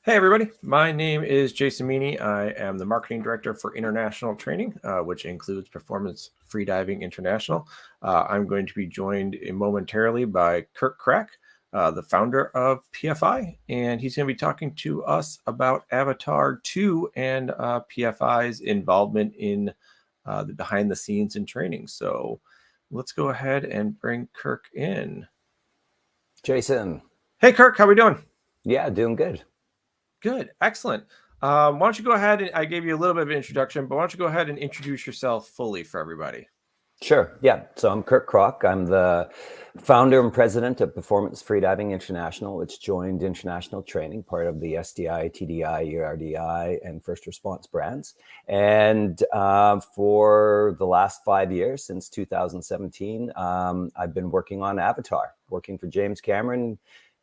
Hey, everybody. My name is Jason Meaney. I am the marketing director for international training, which includes Performance Freediving International. I'm going to be joined momentarily by Kirk Krack, the founder of PFI, and he's going to be talking to us about Avatar 2 and PFI's involvement in the behind the scenes in training. So let's go ahead and bring Kirk in. Jason. Hey, Kirk, how are we doing? Yeah, doing good. Good. Excellent. Why don't you go ahead and I gave you a little bit of an introduction, but why don't you go ahead and introduce yourself fully for everybody? Sure. Yeah. So I'm Kirk Krack. I'm the founder and president of Performance Freediving International, which joined international training, part of the SDI, TDI, URDI, and First Response brands. And for the last 5 years, since 2017, I've been working on Avatar, working for James Cameron,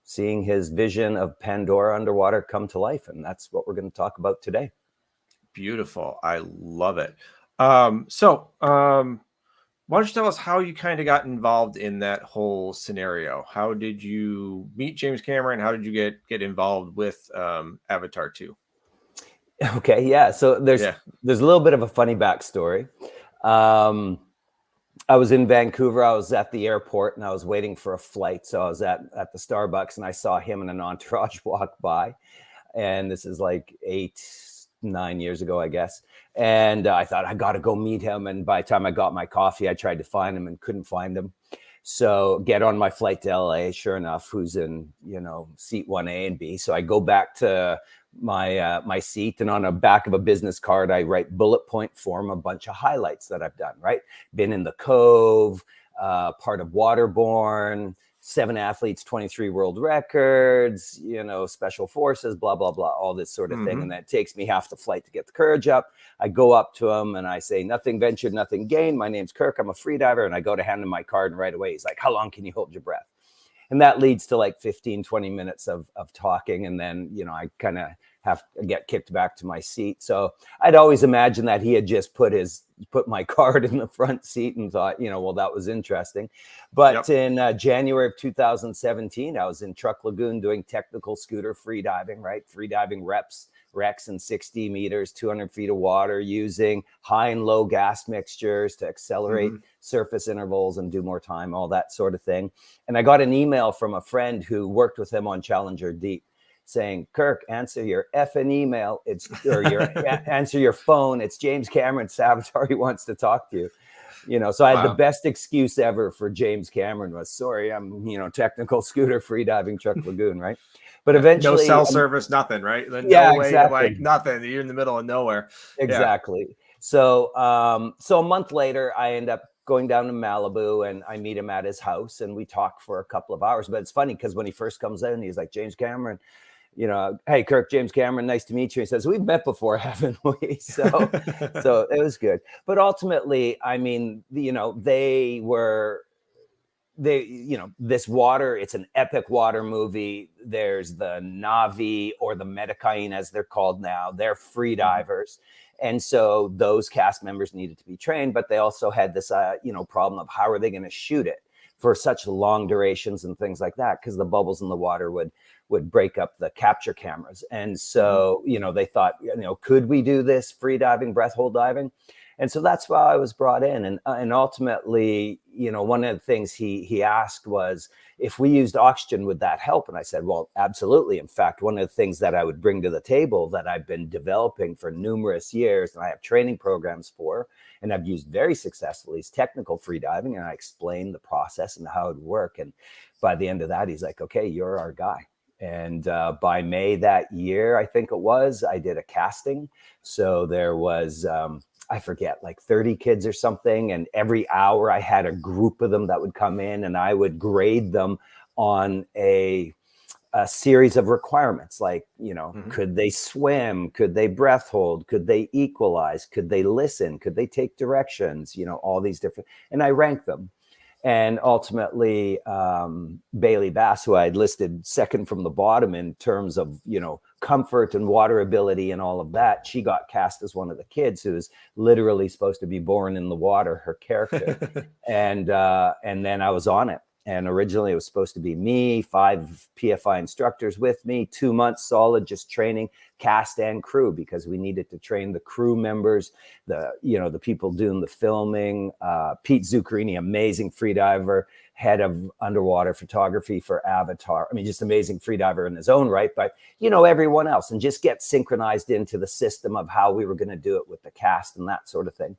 seeing his vision of Pandora underwater come to life. And that's what we're going to talk about today. Beautiful. I love it. Why don't you tell us how you kind of got involved in that whole scenario? How did you meet James Cameron? How did you get involved with Avatar 2? Okay, yeah. So there's a little bit of a funny backstory. I was in Vancouver. I was at the airport and I was waiting for a flight. So I was at the Starbucks and I saw him and an entourage walk by. And this is like 8-9 years ago, I guess. And I thought, I got to go meet him. And by the time I got my coffee, I tried to find him and couldn't find him. So get on my flight to LA, sure enough, who's in, seat 1A and B. So I go back to my seat, and on the back of a business card, I write bullet point form a bunch of highlights that I've done, right? Been in the Cove, part of Waterborne, 7 athletes, 23 world records, special forces, blah, blah, blah, all this sort of thing. And that takes me half the flight to get the courage up. I go up to him and I say, nothing ventured, nothing gained. My name's Kirk. I'm a freediver. And I go to hand him my card, and right away, he's like, how long can you hold your breath? And that leads to like 15-20 minutes of talking. And then, I kind of have to get kicked back to my seat. So I'd always imagined that he had just put my card in the front seat and thought, well, that was interesting. But in January of 2017, I was in Truck Lagoon doing technical scooter freediving, right? Freediving recs in 60 meters, 200 feet of water, using high and low gas mixtures to accelerate surface intervals and do more time, all that sort of thing. And I got an email from a friend who worked with him on Challenger Deep saying, Kirk, answer your effing email. Answer your phone. It's James Cameron, Avatar. He wants to talk to you. So I had the best excuse ever for James Cameron was, sorry, I'm, technical scooter freediving Truck Lagoon, right? But eventually, no cell service, nothing, right? No way, exactly. Like nothing. You're in the middle of nowhere. Exactly. Yeah. So a month later, I end up going down to Malibu and I meet him at his house and we talk for a couple of hours. But it's funny because when he first comes in, he's like, James Cameron, hey, Kirk, James Cameron, nice to meet you. He says, we've met before, haven't we? So it was good. But ultimately, I mean, this water, it's an epic water movie. There's the Na'vi or the Metakain, as they're called now. They're free divers. And so those cast members needed to be trained, but they also had this, problem of how are they going to shoot it for such long durations and things like that, because the bubbles in the water would break up the capture cameras. And so, they thought, could we do this free diving, breath hold diving? And so that's why I was brought in. And ultimately, one of the things he asked was, if we used oxygen, would that help? And I said, well, absolutely. In fact, one of the things that I would bring to the table that I've been developing for numerous years, and I have training programs for, and I've used very successfully, is technical freediving. And I explained the process and how it would work. And by the end of that, he's like, okay, you're our guy. And by May that year, I think it was, I did a casting. So there was, I forget, like 30 kids or something. And every hour I had a group of them that would come in and I would grade them on a series of requirements. Like, could they swim? Could they breath hold? Could they equalize? Could they listen? Could they take directions? All these different, and I ranked them. And ultimately, Bailey Bass, who I had listed second from the bottom in terms of, comfort and water ability and all of that, she got cast as one of the kids who is literally supposed to be born in the water, her character. And then I was on it. And originally it was supposed to be me, 5 PFI instructors with me, 2 months solid, just training cast and crew, because we needed to train the crew members, the people doing the filming. Pete Zuccherini, amazing freediver, head of underwater photography for Avatar. I mean, just amazing freediver in his own right, but everyone else, and just get synchronized into the system of how we were going to do it with the cast and that sort of thing.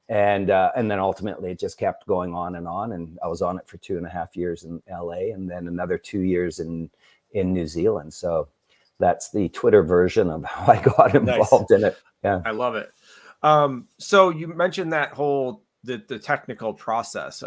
And then ultimately it just kept going on. And I was on it for 2.5 years in LA, and then another 2 years in New Zealand. So that's the Twitter version of how I got involved in it. Yeah. I love it. So you mentioned that whole, the technical process.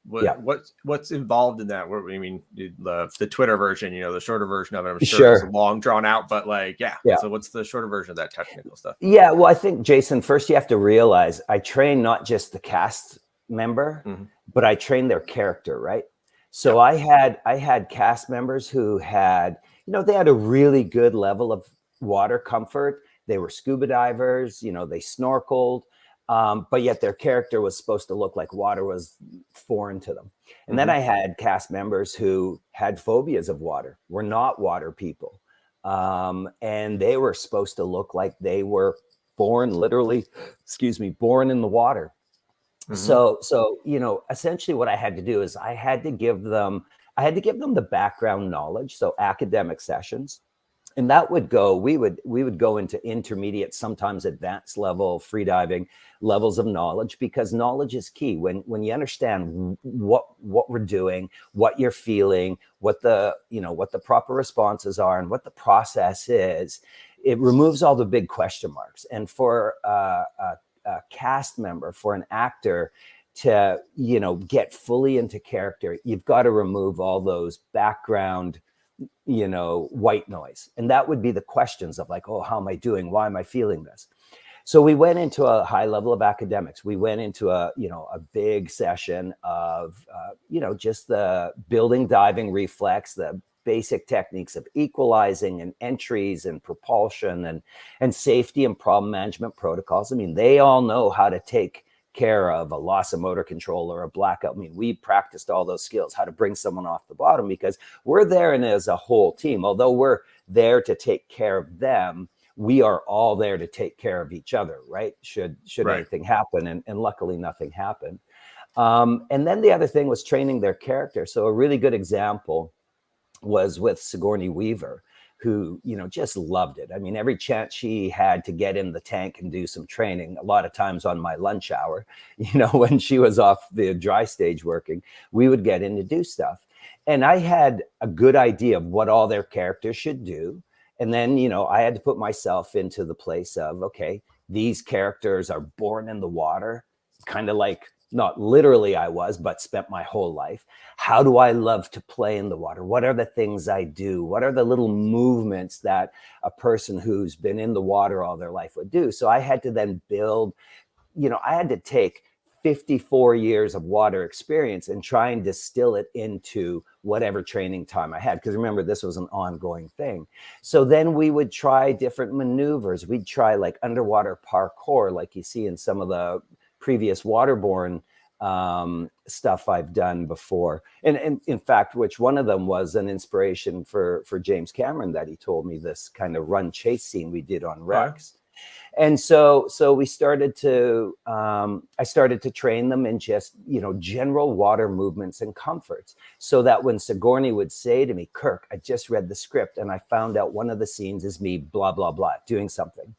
What's involved in that? What I mean, the Twitter version, the shorter version of it, I'm sure it's long drawn out, but so what's the shorter version of that technical stuff? Yeah, well, I think, Jason, first you have to realize I train not just the cast member, but I train their character, right? So I had cast members who had, they had a really good level of water comfort. They were scuba divers, they snorkeled. But yet their character was supposed to look like water was foreign to them. And then I had cast members who had phobias of water, were not water people. And they were supposed to look like they were born in the water. So, essentially what I had to do is I had to give them the background knowledge. So academic sessions. And that would go, we would go into intermediate, sometimes advanced level freediving levels of knowledge, because knowledge is key. When you understand what we're doing, what you're feeling, what the proper responses are, and what the process is, it removes all the big question marks. And for a cast member, for an actor to, get fully into character, you've got to remove all those background white noise. And that would be the questions of like, oh, how am I doing? Why am I feeling this? So we went into a high level of academics. We went into a big session of, just the building diving reflex, the basic techniques of equalizing and entries and propulsion and safety and problem management protocols. I mean, they all know how to take care of a loss of motor control or a blackout. I mean, we practiced all those skills, how to bring someone off the bottom, because we're there and as a whole team. Although we're there to take care of them, we are all there to take care of each other, right? Should anything happen, and luckily nothing happened. And then the other thing was training their character. So a really good example was with Sigourney Weaver, who, just loved it. I mean, every chance she had to get in the tank and do some training, a lot of times on my lunch hour, when she was off the dry stage working, we would get in to do stuff. And I had a good idea of what all their characters should do. And then, I had to put myself into the place of, okay, these characters are born in the water, kind of like, not literally I was, but spent my whole life. How do I love to play in the water? What are the things I do? What are the little movements that a person who's been in the water all their life would do? So I had to then build, I had to take 54 years of water experience and try and distill it into whatever training time I had. Because remember, this was an ongoing thing. So then we would try different maneuvers. We'd try like underwater parkour, like you see in some of the previous waterborne stuff I've done before. And in fact, which one of them was an inspiration for James Cameron, that he told me, this kind of run chase scene we did on Rex. And so we started to, I started to train them in just, general water movements and comforts, so that when Sigourney would say to me, Kirk, I just read the script and I found out one of the scenes is me, blah, blah, blah, doing something.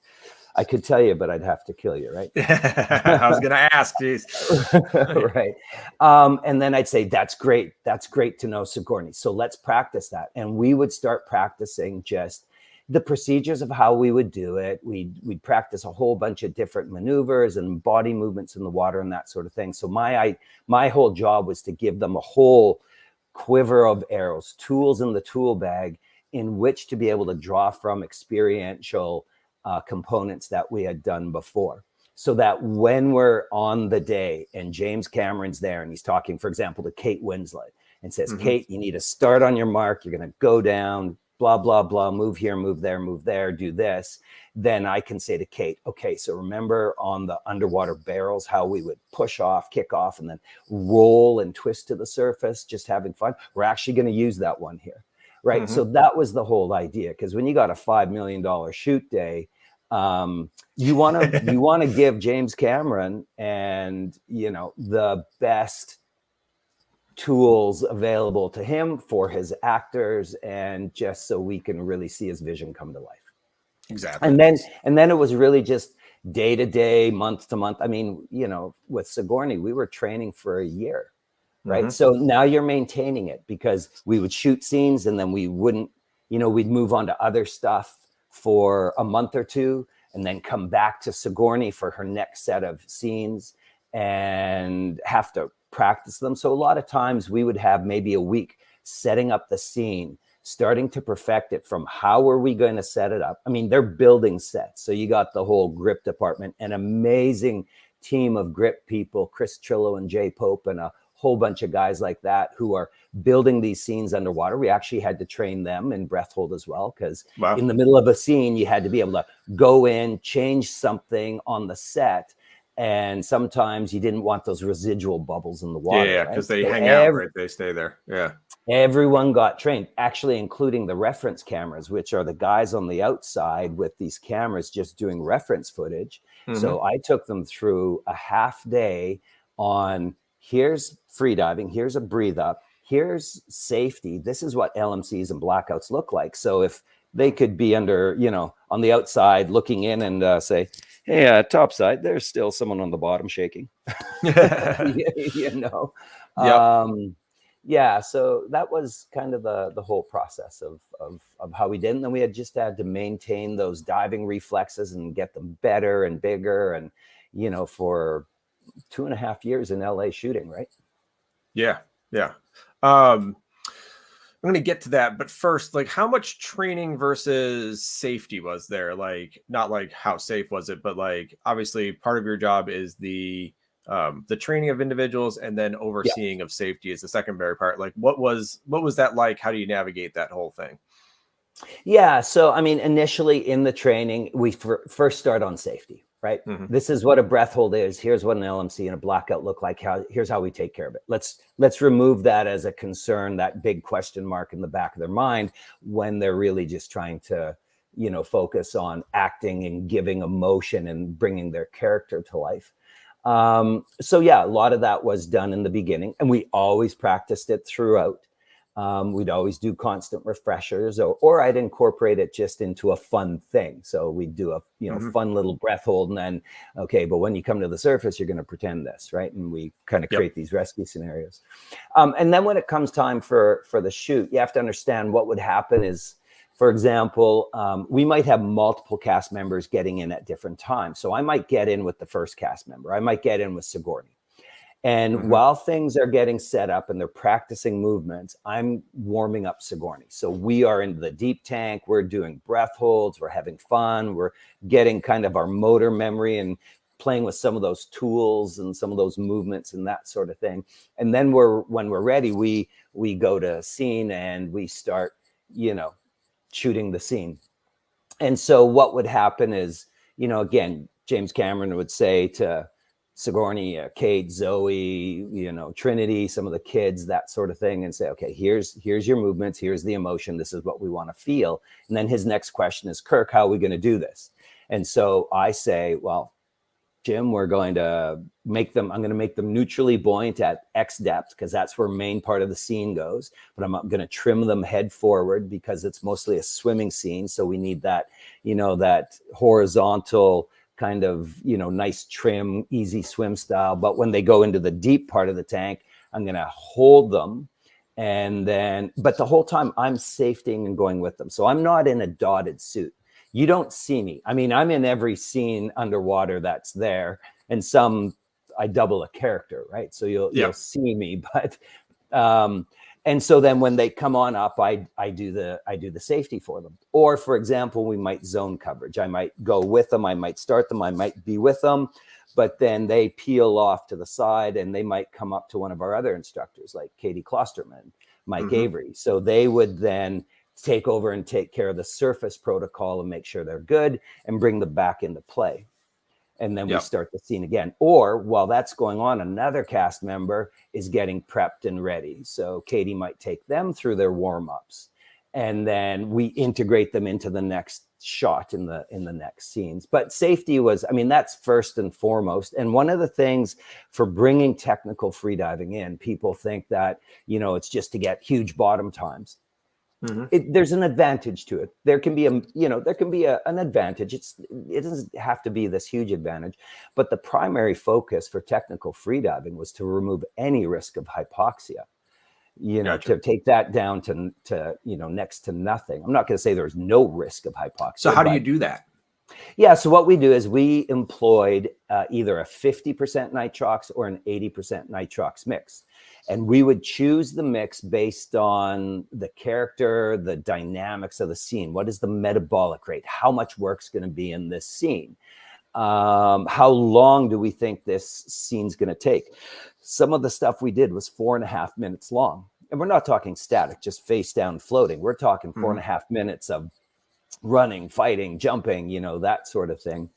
I could tell you, but I'd have to kill you, right? I was going to ask, geez. Right. And then I'd say, that's great. That's great to know, Sigourney. So let's practice that. And we would start practicing just the procedures of how we would do it. We'd practice a whole bunch of different maneuvers and body movements in the water and that sort of thing. So my whole job was to give them a whole quiver of arrows, tools in the tool bag, in which to be able to draw from experiential components that we had done before, so that when we're on the day and James Cameron's there and he's talking, for example, to Kate Winslet, and says, Kate, you need to start on your mark. You're going to go down, blah, blah, blah, move here, move there, do this, then I can say to Kate, okay, so remember on the underwater barrels, how we would push off, kick off, and then roll and twist to the surface, just having fun. We're actually going to use that one here. Right. So that was the whole idea. Because when you got a $5 million shoot day, you want to give James Cameron and, the best tools available to him for his actors, and just so we can really see his vision come to life. Exactly. And then it was really just day to day, month to month. I mean, with Sigourney, we were training for a year, right? So now you're maintaining it, because we would shoot scenes and then we wouldn't, we'd move on to other stuff for a month or two, and then come back to Sigourney for her next set of scenes and have to practice them. So a lot of times we would have maybe a week setting up the scene, starting to perfect it from how are we going to set it up. I mean, they're building sets. So you got the whole grip department, an amazing team of grip people, Chris Trillo and Jay Pope, and a whole bunch of guys like that who are building these scenes underwater. We actually had to train them in breath hold as well, because in the middle of a scene, you had to be able to go in, change something on the set. And sometimes you didn't want those residual bubbles in the water. Yeah, because they hang out, right? They stay there. Yeah. Everyone got trained, actually, including the reference cameras, which are the guys on the outside with these cameras just doing reference footage. So I took them through a half day on here's freediving, here's a breathe up, here's safety. This is what LMCs and blackouts look like. So if they could be under, on the outside looking in and say, hey, topside, there's still someone on the bottom shaking. Yeah, so that was kind of the whole process of how we did. And then we had to maintain those diving reflexes and get them better and bigger. And, for 2.5 years in LA shooting, right? Yeah. I'm going to get to that, but first, how much training versus safety was there? Not how safe was it, but obviously part of your job is the training of individuals, and then overseeing of safety is the secondary part. What was that like? How do you navigate that whole thing? Yeah. So, I mean, initially in the training, we first start on safety, right? This is what a breath hold is. Here's what an LMC and a blackout look like. Here's how we take care of it. Let's remove that as a concern, that big question mark in the back of their mind, when they're really just trying to, focus on acting and giving emotion and bringing their character to life. So yeah, a lot of that was done in the beginning, and we always practiced it throughout. We'd always do constant refreshers, or I'd incorporate it just into a fun thing. So we'd do a fun little breath hold, and then, okay, but when you come to the surface, you're going to pretend this, right? And we kind of create these rescue scenarios. And then when it comes time for the shoot, you have to understand what would happen is, for example, we might have multiple cast members getting in at different times. So I might get in with the first cast member. I might get in with Sigourney. And while things are getting set up and they're practicing movements, I'm warming up Sigourney. So we are in the deep tank. We're doing breath holds. We're having fun. We're getting kind of our motor memory and playing with some of those tools and some of those movements and that sort of thing. And then when we're ready, we go to scene and we start, shooting the scene. And so what would happen is, again, James Cameron would say to Sigourney, Kate, Zoe, Trinity, some of the kids, that sort of thing, and say, okay, here's your movements, here's the emotion, this is what we want to feel. And then his next question is, Kirk, how are we going to do this? And so I say, well, Jim, I'm going to make them neutrally buoyant at X depth, because that's where main part of the scene goes. But I'm going to trim them head forward because it's mostly a swimming scene. So we need that, that horizontal kind of, nice trim, easy swim style. But when they go into the deep part of the tank, I'm going to hold them. But the whole time I'm safetying and going with them. So I'm not in a dotted suit. You don't see me. I mean, I'm in every scene underwater that's there, and some I double a character, right? So you'll see me, but and so then when they come on up, I do the safety for them. Or for example, we might zone coverage. I might go with them. I might start them. I might be with them, but then they peel off to the side and they might come up to one of our other instructors, like Katie Klosterman, Mike Avery. So they would then take over and take care of the surface protocol and make sure they're good and bring them back into play. And then we start the scene again. Or while that's going on, another cast member is getting prepped and ready. So Katie might take them through their warm-ups, and then we integrate them into the next shot in the next scenes. But safety was, I mean, that's first and foremost. And one of the things for bringing technical freediving in, people think that, you know, it's just to get huge bottom times. There's an advantage to it. There can be an advantage. It doesn't have to be this huge advantage, but the primary focus for technical freediving was to remove any risk of hypoxia, you know, to take that down to, you know, next to nothing. I'm not going to say there's no risk of hypoxia. So how do you do that? Yeah. So what we do is we employed either a 50% nitrox or an 80% nitrox mix. And we would choose the mix based on the character, the dynamics of the scene. What is the metabolic rate? How much work's going to be in this scene? How long do we think this scene's going to take? Some of the stuff we did was 4.5 minutes long. And we're not talking static, just face down floating. We're talking 4.5 minutes of running, fighting, jumping, you know, that sort of thing.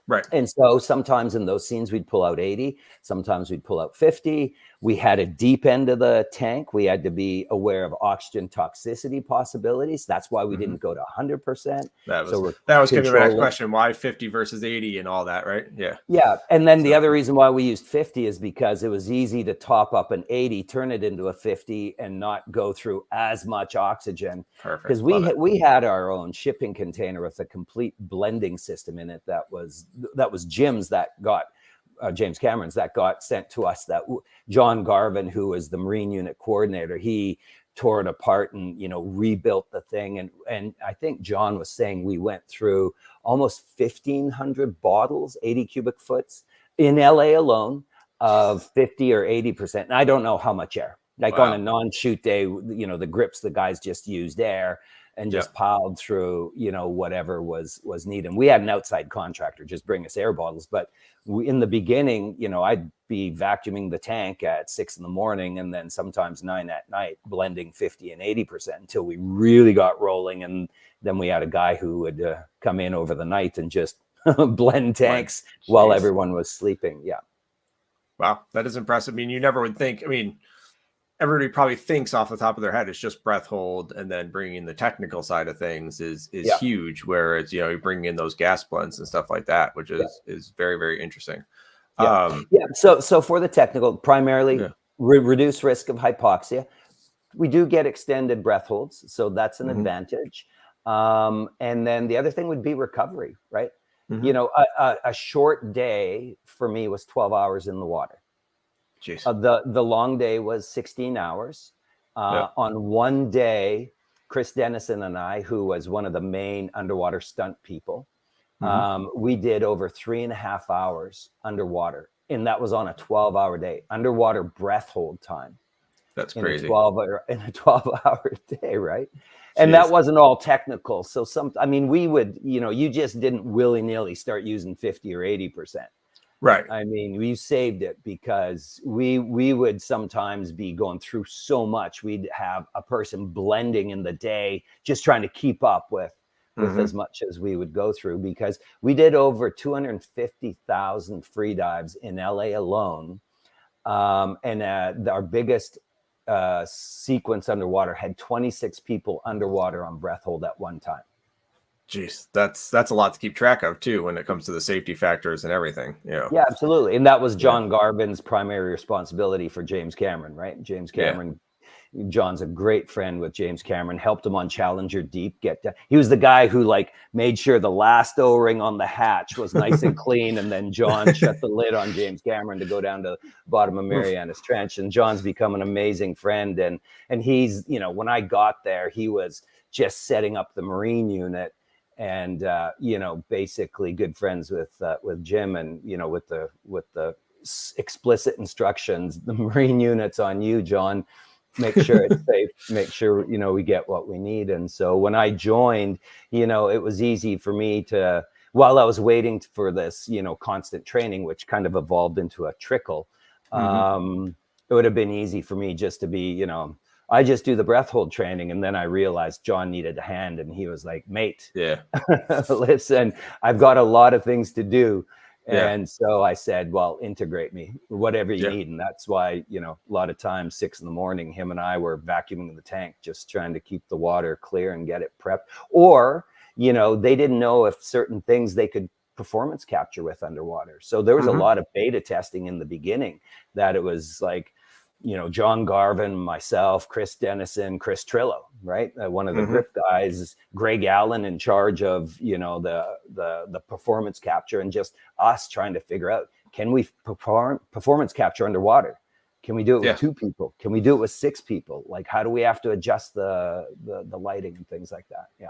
Right. And so sometimes in those scenes, we'd pull out 80, sometimes we'd pull out 50. We had a deep end of the tank. We had to be aware of oxygen toxicity possibilities. That's why we didn't go to 100%. That was going to be my next question. Why 50 versus 80 and all that, right? Yeah. Yeah. And then the other reason why we used 50 is because it was easy to top up an 80, turn it into a 50 and not go through as much oxygen. Perfect. Because we had our own shipping container with a complete blending system in it that was James Cameron's that got sent to us. That John Garvin, who was the Marine Unit coordinator, he tore it apart and, you know, rebuilt the thing. And I think John was saying we went through almost 1,500 bottles, 80 cubic foot in LA alone of 50 or 80%. And I don't know how much air. Like on a non-shoot day, you know, the grips, the guys just used air and just piled through, you know, whatever was needed. And we had an outside contractor just bring us air bottles. But in the beginning, you know, I'd be vacuuming the tank at 6 a.m. and then sometimes 9 p.m, blending 50 and 80% until we really got rolling. And then we had a guy who would come in over the night and just blend tanks while everyone was sleeping. Yeah. Wow. That is impressive. I mean, you never would think, I mean, everybody probably thinks off the top of their head it's just breath hold, and then bringing in the technical side of things is huge. Whereas, you know, you bring in those gas blends and stuff like that, which is very, very interesting. So for the technical, primarily reduce risk of hypoxia. We do get extended breath holds, so that's an advantage. And then the other thing would be recovery, right? You know, a short day for me was 12 hours in the water. The long day was 16 hours. On one day, Chris Dennison and I, who was one of the main underwater stunt people, we did over 3.5 hours underwater. And that was on a 12-hour day, underwater breath hold time. That's crazy. In a 12-hour day, right? And that wasn't all technical. So we would, you know, you just didn't willy-nilly start using 50 or 80%. Right. I mean, we saved it because we would sometimes be going through so much. We'd have a person blending in the day, just trying to keep up with as much as we would go through, because we did over 250,000 free dives in LA alone. And our biggest sequence underwater had 26 people underwater on breath hold at one time. Jeez, that's a lot to keep track of too when it comes to the safety factors and everything. Yeah, absolutely. And that was John Garvin's primary responsibility for James Cameron, right? James Cameron, John's a great friend with James Cameron, helped him on Challenger Deep. He was the guy who like made sure the last O-ring on the hatch was nice and clean, and then John shut the lid on James Cameron to go down to the bottom of Marianas Trench. And John's become an amazing friend. And he's, you know, when I got there, he was just setting up the Marine unit. And you know, basically good friends with Jim, and you know, with the explicit instructions, the Marine unit's on you, John. Make sure it's safe. Make sure, you know, we get what we need. And so when I joined, you know, it was easy for me to, while I was waiting for this, you know, constant training, which kind of evolved into a trickle. It would have been easy for me just to be, you know, I just do the breath hold training. And then I realized John needed a hand, and he was like, mate, Yeah. listen, I've got a lot of things to do. Yeah. And so I said, well, integrate me, whatever you Yeah. need. And that's why, you know, a lot of times, 6 a.m, him and I were vacuuming the tank, just trying to keep the water clear and get it prepped. Or, you know, they didn't know if certain things they could performance capture with underwater. So there was a lot of beta testing in the beginning that it was like, you know, John Garvin, myself, Chris Dennison, Chris Trillo, right? One of the grip guys, Greg Allen in charge of, you know, the performance capture, and just us trying to figure out, can we performance capture underwater? Can we do it with 2 people? Can we do it with 6 people? Like, how do we have to adjust the lighting and things like that? Yeah.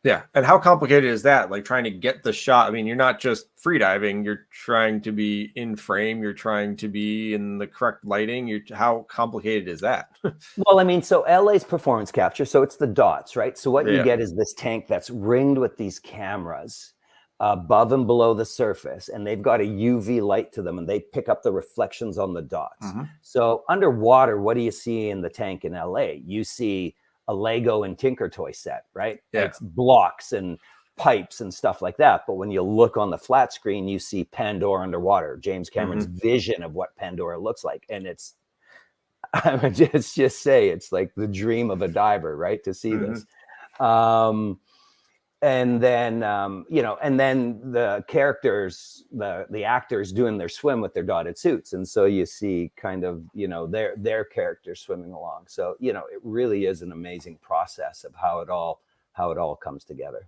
Yeah. And how complicated is that? Like trying to get the shot. I mean, you're not just freediving, you're trying to be in frame, you're trying to be in the correct lighting. How complicated is that? Well, I mean, so LA's performance capture, so it's the dots, right? So what you Yeah. get is this tank that's ringed with these cameras above and below the surface, and they've got a UV light to them, and they pick up the reflections on the dots. So underwater, what do you see in the tank in LA? You see a Lego and Tinker Toy set, right? Yeah. It's blocks and pipes and stuff like that. But when you look on the flat screen, you see Pandora underwater, James Cameron's vision of what Pandora looks like. And it's, I would just say, it's like the dream of a diver, right? To see this. And then, you know, and then the characters, the actors doing their swim with their dotted suits. And so you see kind of, you know, their characters swimming along. So, you know, it really is an amazing process of how it all comes together.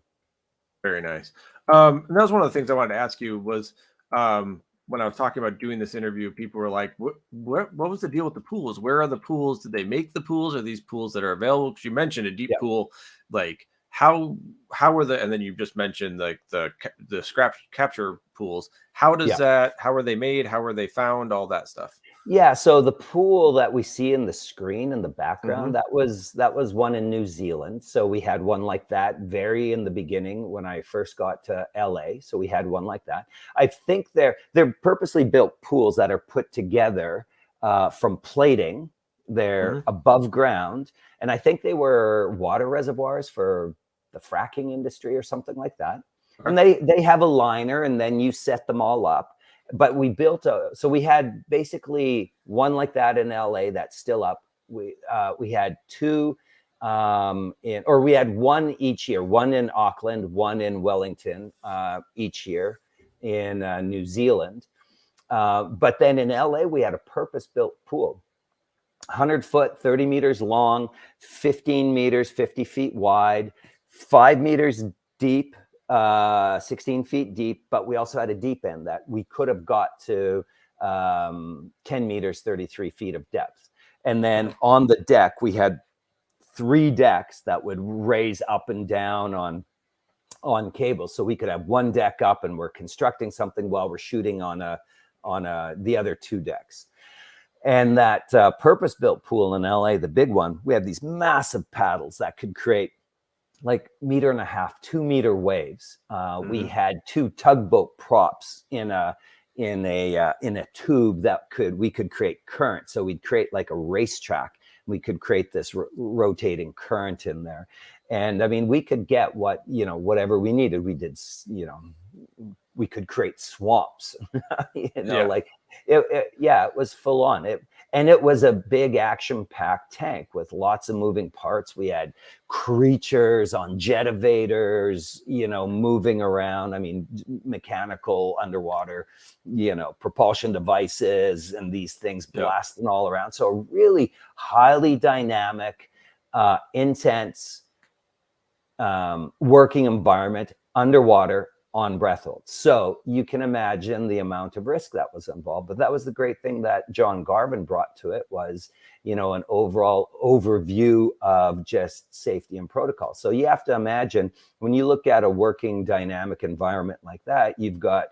Very nice. And that was one of the things I wanted to ask you was, when I was talking about doing this interview, people were like, what was the deal with the pools? Where are the pools? Did they make the pools? Are these pools that are available? Because you mentioned a deep pool, like how are the, and then you just mentioned like the scrap capture pools. How does that, how are they made? How are they found? All that stuff. Yeah, so the pool that we see in the screen in the background, that was one in New Zealand. So we had one like that very in the beginning when I first got to LA. So we had one like that. I think they're purposely built pools that are put together from plating. They're above ground, and I think they were water reservoirs for the fracking industry or something like that. And they have a liner, and then you set them all up. But we built so we had basically one like that in LA that's still up. We had 2 we had one each year, one in Auckland, one in Wellington each year in New Zealand. But then in LA, we had a purpose-built pool, 100 foot, 30 meters long, 15 meters, 50 feet wide, 5 meters deep, 16 feet deep, but we also had a deep end that we could have got to 10 meters, 33 feet of depth. And then on the deck, we had 3 decks that would raise up and down on cables. So we could have one deck up, and we're constructing something while we're shooting on the other 2 decks. And that purpose-built pool in LA, the big one, we had these massive paddles that could create like 1.5 meters, 2 meter waves. We had 2 tugboat props in a tube that we could create current. So we'd create like a racetrack. We could create this rotating current in there. And I mean, we could get whatever we needed. We did, we could create swamps, like it was full on. And it was a big action-packed tank with lots of moving parts. We had creatures on jet evaders, moving around. I mean, mechanical underwater, propulsion devices and these things blasting all around. So a really highly dynamic, intense working environment underwater on breath hold. So you can imagine the amount of risk that was involved. But that was the great thing that John Garvin brought to it was, an overall overview of just safety and protocol. So you have to imagine when you look at a working dynamic environment like that, you've got,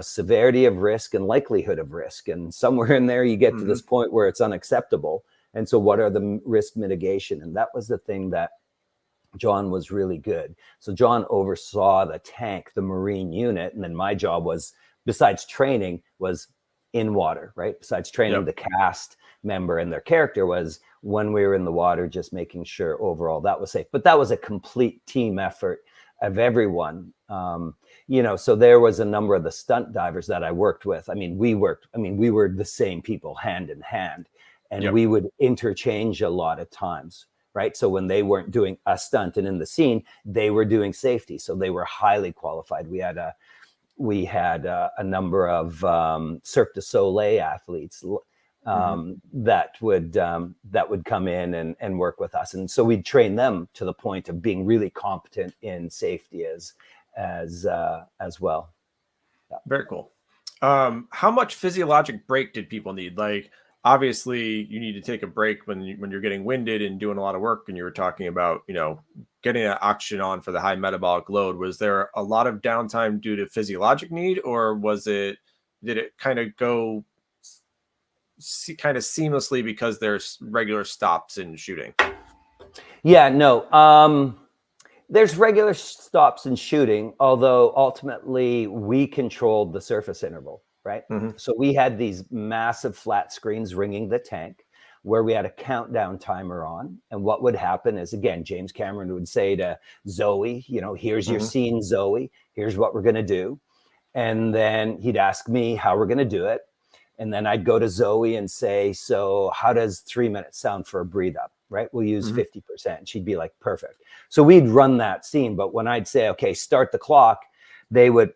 severity of risk and likelihood of risk. And somewhere in there, you get to this point where it's unacceptable. And so what are the risk mitigation? And that was the thing that John was really good. So John oversaw the tank, the marine unit. And then my job was, besides training, was in water, right? Besides training the cast, member and their character was when we were in the water, just making sure overall that was safe. But that was a complete team effort of everyone. So there was a number of the stunt divers that I worked with. We were the same people hand in hand, and we would interchange a lot of times, right? So when they weren't doing a stunt and in the scene, they were doing safety. So they were highly qualified. We had a number of Cirque du Soleil athletes that would come in and work with us, and so we'd train them to the point of being really competent in safety as well. Yeah. Very cool. How much physiologic break did people need? Like, obviously, you need to take a break when you're getting winded and doing a lot of work. And you were talking about, getting that oxygen on for the high metabolic load. Was there a lot of downtime due to physiologic need, or did it kind of go kind of seamlessly because there's regular stops in shooting? Yeah, no. There's regular stops in shooting, although ultimately we controlled the surface interval, right? So we had these massive flat screens ringing the tank where we had a countdown timer on. And what would happen is, again, James Cameron would say to Zoe, here's your scene, Zoe, here's what we're going to do. And then he'd ask me how we're going to do it. And then I'd go to Zoe and say, so how does 3 minutes sound for a breathe up? Right? We'll use 50%. She'd be like, perfect. So we'd run that scene. But when I'd say, okay, start the clock, they would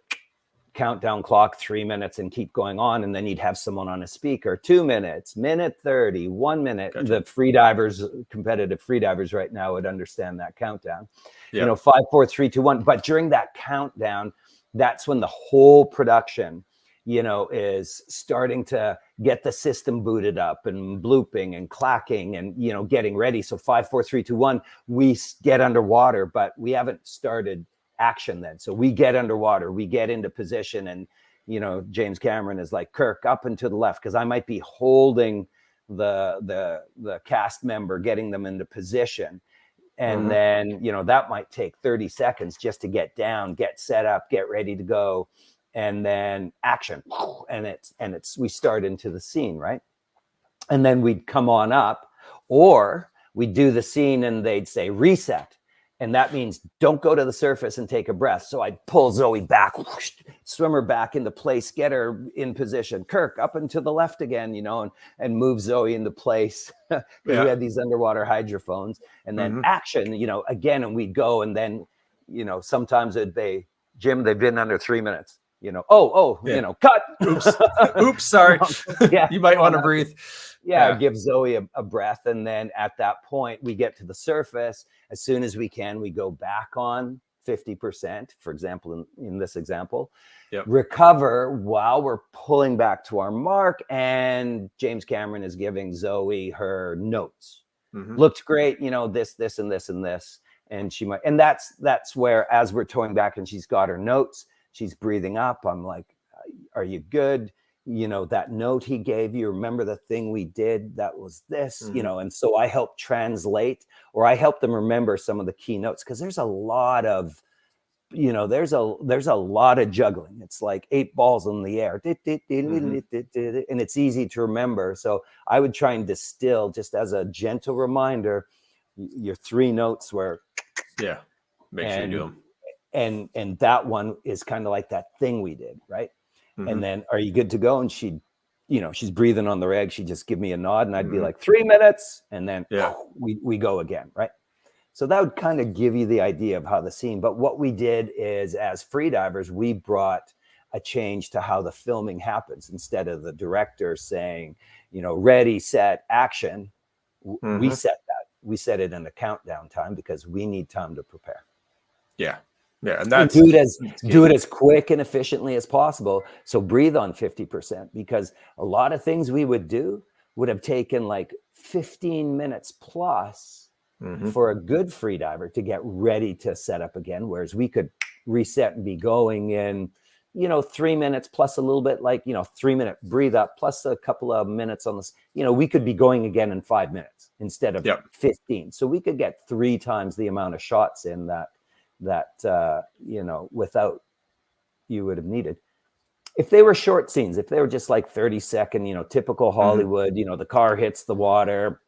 countdown clock 3 minutes and keep going on. And then you'd have someone on a speaker, 2 minutes, minute 30, 1 minute. Gotcha. The competitive freedivers right now would understand that countdown. Yep. 5, 4, 3, 2, 1. But during that countdown, that's when the whole production is starting to get the system booted up and blooping and clacking and, getting ready. So 5, 4, 3, 2, 1, we get underwater, but we haven't started action then. So we get underwater, we get into position, and, James Cameron is like, Kirk, up and to the left, because I might be holding the cast member, getting them into position. And then, that might take 30 seconds just to get down, get set up, get ready to go. And then action, and we start into the scene, right? And then we'd come on up, or we'd do the scene and they'd say reset, and that means don't go to the surface and take a breath. So I'd pull Zoe back, swim her back into place, get her in position. Kirk, up and to the left again, and move Zoe into place. We had these underwater hydrophones, and then action, again, and we'd go, and then, sometimes it'd be, Jim, they've been under 3 minutes. Cut. Oops, sorry. You might want to breathe. Give Zoe a breath. And then at that point, we get to the surface. As soon as we can, we go back on 50%, for example, in this example, recover while we're pulling back to our mark. And James Cameron is giving Zoe her notes. Looked great, this, and this, and this. And she might, and that's where, as we're towing back and she's got her notes, she's breathing up. I'm like, are you good? That note he gave you, remember the thing we did? That was this, and so I help translate, or I help them remember some of the key notes, because there's a lot of, there's a lot of juggling. It's like 8 balls in the air, and it's easy to remember. So I would try and distill, just as a gentle reminder, your 3 notes were, make sure you do them. And that one is kind of like that thing we did, right? And then, are you good to go? And she's breathing on the reg. She'd just give me a nod, and I'd be like, 3 minutes. And then we go again, right? So that would kind of give you the idea of how the scene. But what we did is, as freedivers, we brought a change to how the filming happens. Instead of the director saying, ready, set, action, we set that. We set it in a countdown time, because we need time to prepare. And that's do it as quick and efficiently as possible. So breathe on 50%, because a lot of things we would do would have taken like 15 minutes plus for a good freediver to get ready to set up again. Whereas we could reset and be going in, 3 minutes plus a little bit, like, 3 minute breathe up plus a couple of minutes on this, we could be going again in 5 minutes instead of 15. So we could get 3 times the amount of shots in that without you would have needed. if they were short scenes, if they were just like 30-second, typical Hollywood, the car hits the water,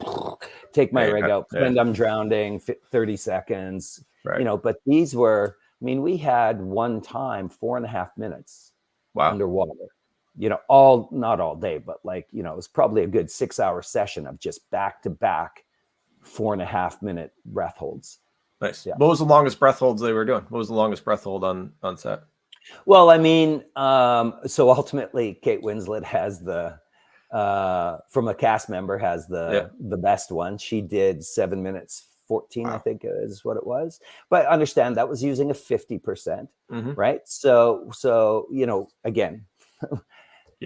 take my rig out, friend, I'm drowning, 30 seconds, right. But these were, we had one time 4.5 minutes underwater, not all day, but it was probably a good 6-hour session of just back-to-back 4.5 minute breath holds. Nice. Yeah. What was the longest breath holds they were doing? What was the longest breath hold on set? Well, so ultimately Kate Winslet has from a cast member has the best one. She did 7 minutes 14, I think is what it was. But understand that was using a 50%, right? So again,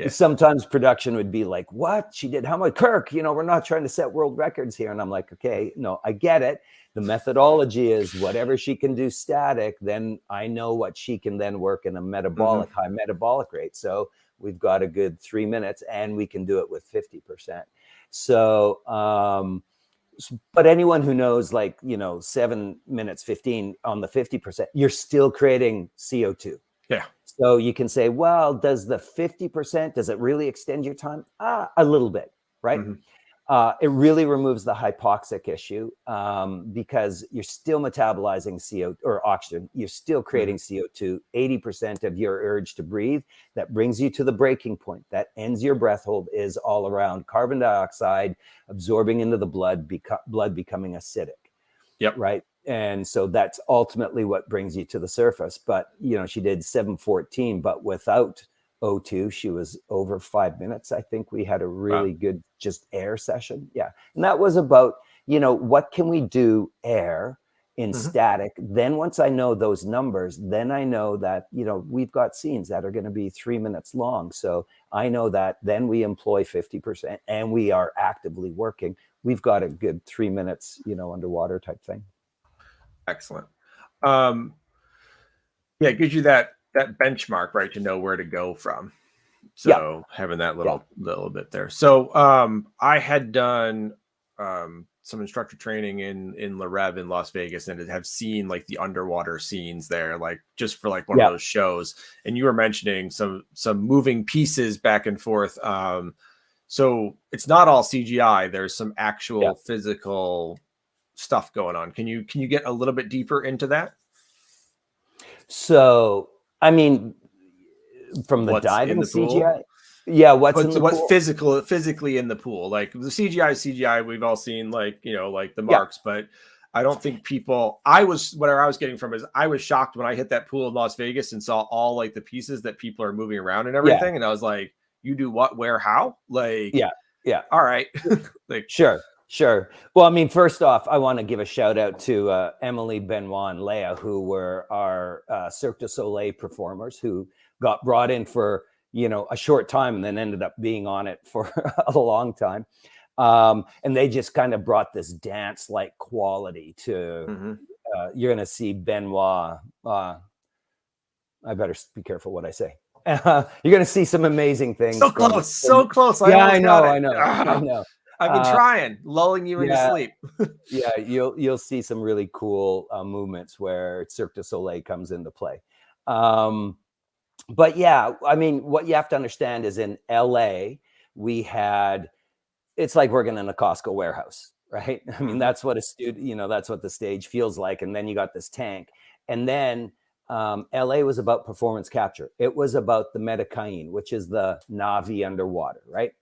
sometimes production would be like, what? She did how much? Kirk, we're not trying to set world records here. And I'm like, okay, no, I get it. The methodology is whatever she can do static, then I know what she can then work in a high metabolic rate. So we've got a good 3 minutes and we can do it with 50%. So, but anyone who knows 7 minutes 15 on the 50%, you're still creating CO2. Yeah. So you can say, well, does the 50%, does it really extend your time? A little bit, right? It really removes the hypoxic issue because you're still metabolizing CO or oxygen. You're still creating CO2, 80% of your urge to breathe. That brings you to the breaking point. That ends your breath hold is all around carbon dioxide absorbing into the blood, blood becoming acidic. Yep. Right. And so that's ultimately what brings you to the surface. But, she did 7:14, but without O2, she was over 5 minutes. I think we had a really good just air session. Yeah. And that was about, what can we do air in static? Then once I know those numbers, then I know that, we've got scenes that are going to be 3 minutes long. So I know that then we employ 50% and we are actively working. We've got a good 3 minutes, underwater type thing. Excellent. It gives you that benchmark, right, to know where to go from. So having that little bit there. So I had done some instructor training in La Rev in Las Vegas, and have seen the underwater scenes there, just for one of those shows. And you were mentioning some moving pieces back and forth. So it's not all CGI. There's some actual physical stuff going on. Can you get a little bit deeper into that? So, from the diving CGI, what's physically in the pool? The CGI we've all seen, the marks, but I don't think people. What I was getting from is I was shocked when I hit that pool in Las Vegas and saw all the pieces that people are moving around and everything, and I was like, you do what, where, how? All right. Sure. Well, first off, I want to give a shout out to Emily, Benoit, and Leia, who were our Cirque du Soleil performers who got brought in for, a short time and then ended up being on it for a long time. And they just kind of brought this dance-like quality to, you're going to see Benoit. I better be careful what I say. You're going to see some amazing things. So close. I know. I've been trying, lulling you into sleep. You'll see some really cool movements where Cirque du Soleil comes into play. But what you have to understand is in LA, we had, it's like working in a Costco warehouse, right? That's what that's what the stage feels like. And then you got this tank. And then LA was about performance capture. It was about the Medicine, which is the Navi underwater, right?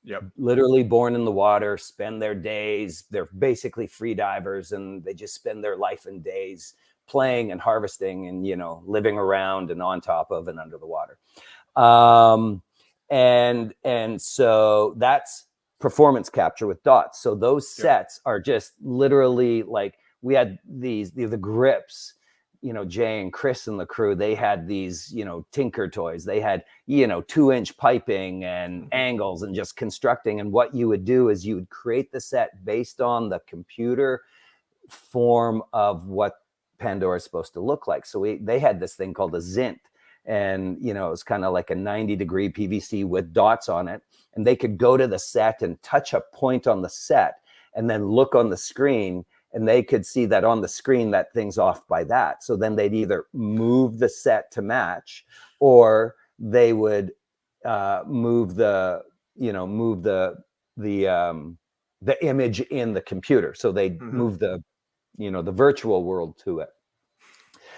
Yep. Literally born in the water, spend their days. They're basically free divers, and they just spend their life and days playing and harvesting and, living around and on top of and under the water. And so that's performance capture with dots. So those sets are just literally we had the grips. Jay and Chris and the crew, they had these, Tinker toys. They had, 2-inch piping and angles and just constructing. And what you would do is you would create the set based on the computer form of what Pandora is supposed to look like. So they had this thing called a Zint. And, it was kind of like a 90-degree PVC with dots on it. And they could go to the set and touch a point on the set and then look on the screen. And they could see that on the screen that thing's off by that. So then they'd either move the set to match, or they would move the the image in the computer. So they'd move the the virtual world to it.